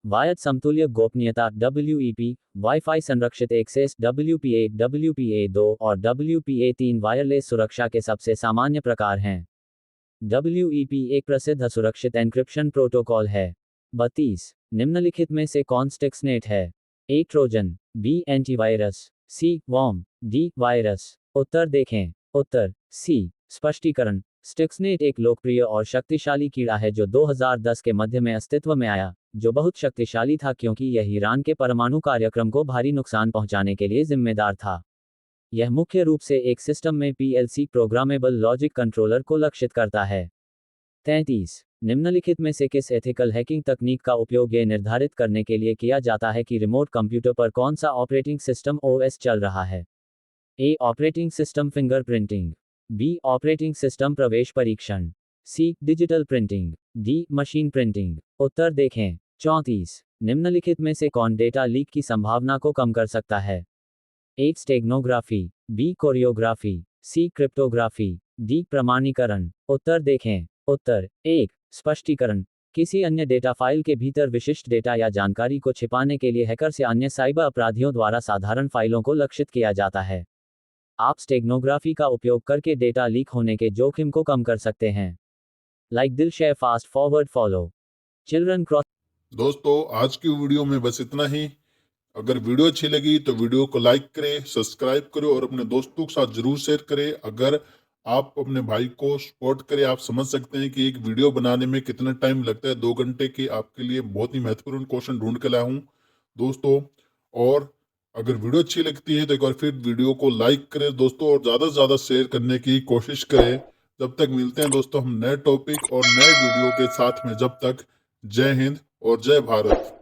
वायद समतुल्य गोपनीयता WEP, वाईफाई संरक्षित एक्सेस WPA, WPA2 और WPA3 वायरलेस सुरक्षा के सबसे सामान्य प्रकार हैं। WEP एक प्रसिद्ध सुरक्षित एन्क्रिप्शन प्रोटोकॉल है। 32 निम्नलिखित में से कौन स्टक्सनेट है? A Trojan, B antivirus, C worm, D virus. उत्तर देखें। उत्तर C। स्पष्टीकरण। स्टक्सनेट एक लोकप्रिय और शक्तिशाली कीड़ा है जो 2010 के मध्य में अस्तित्व में आया, जो बहुत शक्तिशाली था क्योंकि यह ईरान के परमाणु कार्यक्रम को भारी नुकसान पहुंचाने के लिए जिम्मेदार था। यह मुख्य रूप से एक सिस्टम में PLC प्रोग्रामेबल लॉजिक कंट्रोलर को लक्षित करता है। 33 निम्नलिखित में से किस एथिकल हैकिंग तकनीक का उपयोग यह निर्धारित करने के लिए किया जाता है कि रिमोट कंप्यूटर पर कौन सा ऑपरेटिंग सिस्टम OS चल रहा है? A operating system fingerprinting, B operating system प्रवेश परीक्षण, C digital printing, D machine printing. उत्तर देखें। 34 निम्नलिखित में से कौन डेटा लीक की संभावना को कम कर सकता है? A steganography, B choreography, C cryptography, D प्रमाणीकरण। उत्तर देखें। उत्तर 1 स्पष्टीकरण। किसी अन्य डेटा फाइल के भीतर विशिष्ट डेटा या जानकारी को छिपाने के लिए हैकर्स या अन्य साइबर अपराधियों द्वारा साधारण फाइलों को लक्षित किया जाता है। आप स्टेगनोग्राफी का उपयोग करके डेटा लीक होने के जोखिम को कम कर सकते हैं। लाइक, दिल, share, fast forward, follow. Children cross. दोस्तों आज की वीडियो में बस इतना ही। अगर वीडियो अच्छी लगी तो वीडियो को लाइक करें, सब्सक्राइब करें और अपने दोस्तों के साथ जरूर शेयर करें। अगर आप अपने भाई को सपोर्ट करें, आप समझ सकते हैं कि एक वीडियो बनाने में कितना टाइम लगता है। 2 घंटे के आपके लिए बहुत ही महत्वपूर्ण क्वेश्चन ढूंढ के लाया हूँ दोस्तों। और अगर वीडियो अच्छी लगती है तो एक बार फिर वीडियो को लाइक करें दोस्तों, और ज़्यादा से ज़्यादा शेयर करने की कोशिश करें। जब तक मिलते हैं दोस्तों हम नए टॉपिक और नए वीडियो के साथ में, जब तक जय हिंद और जय भारत।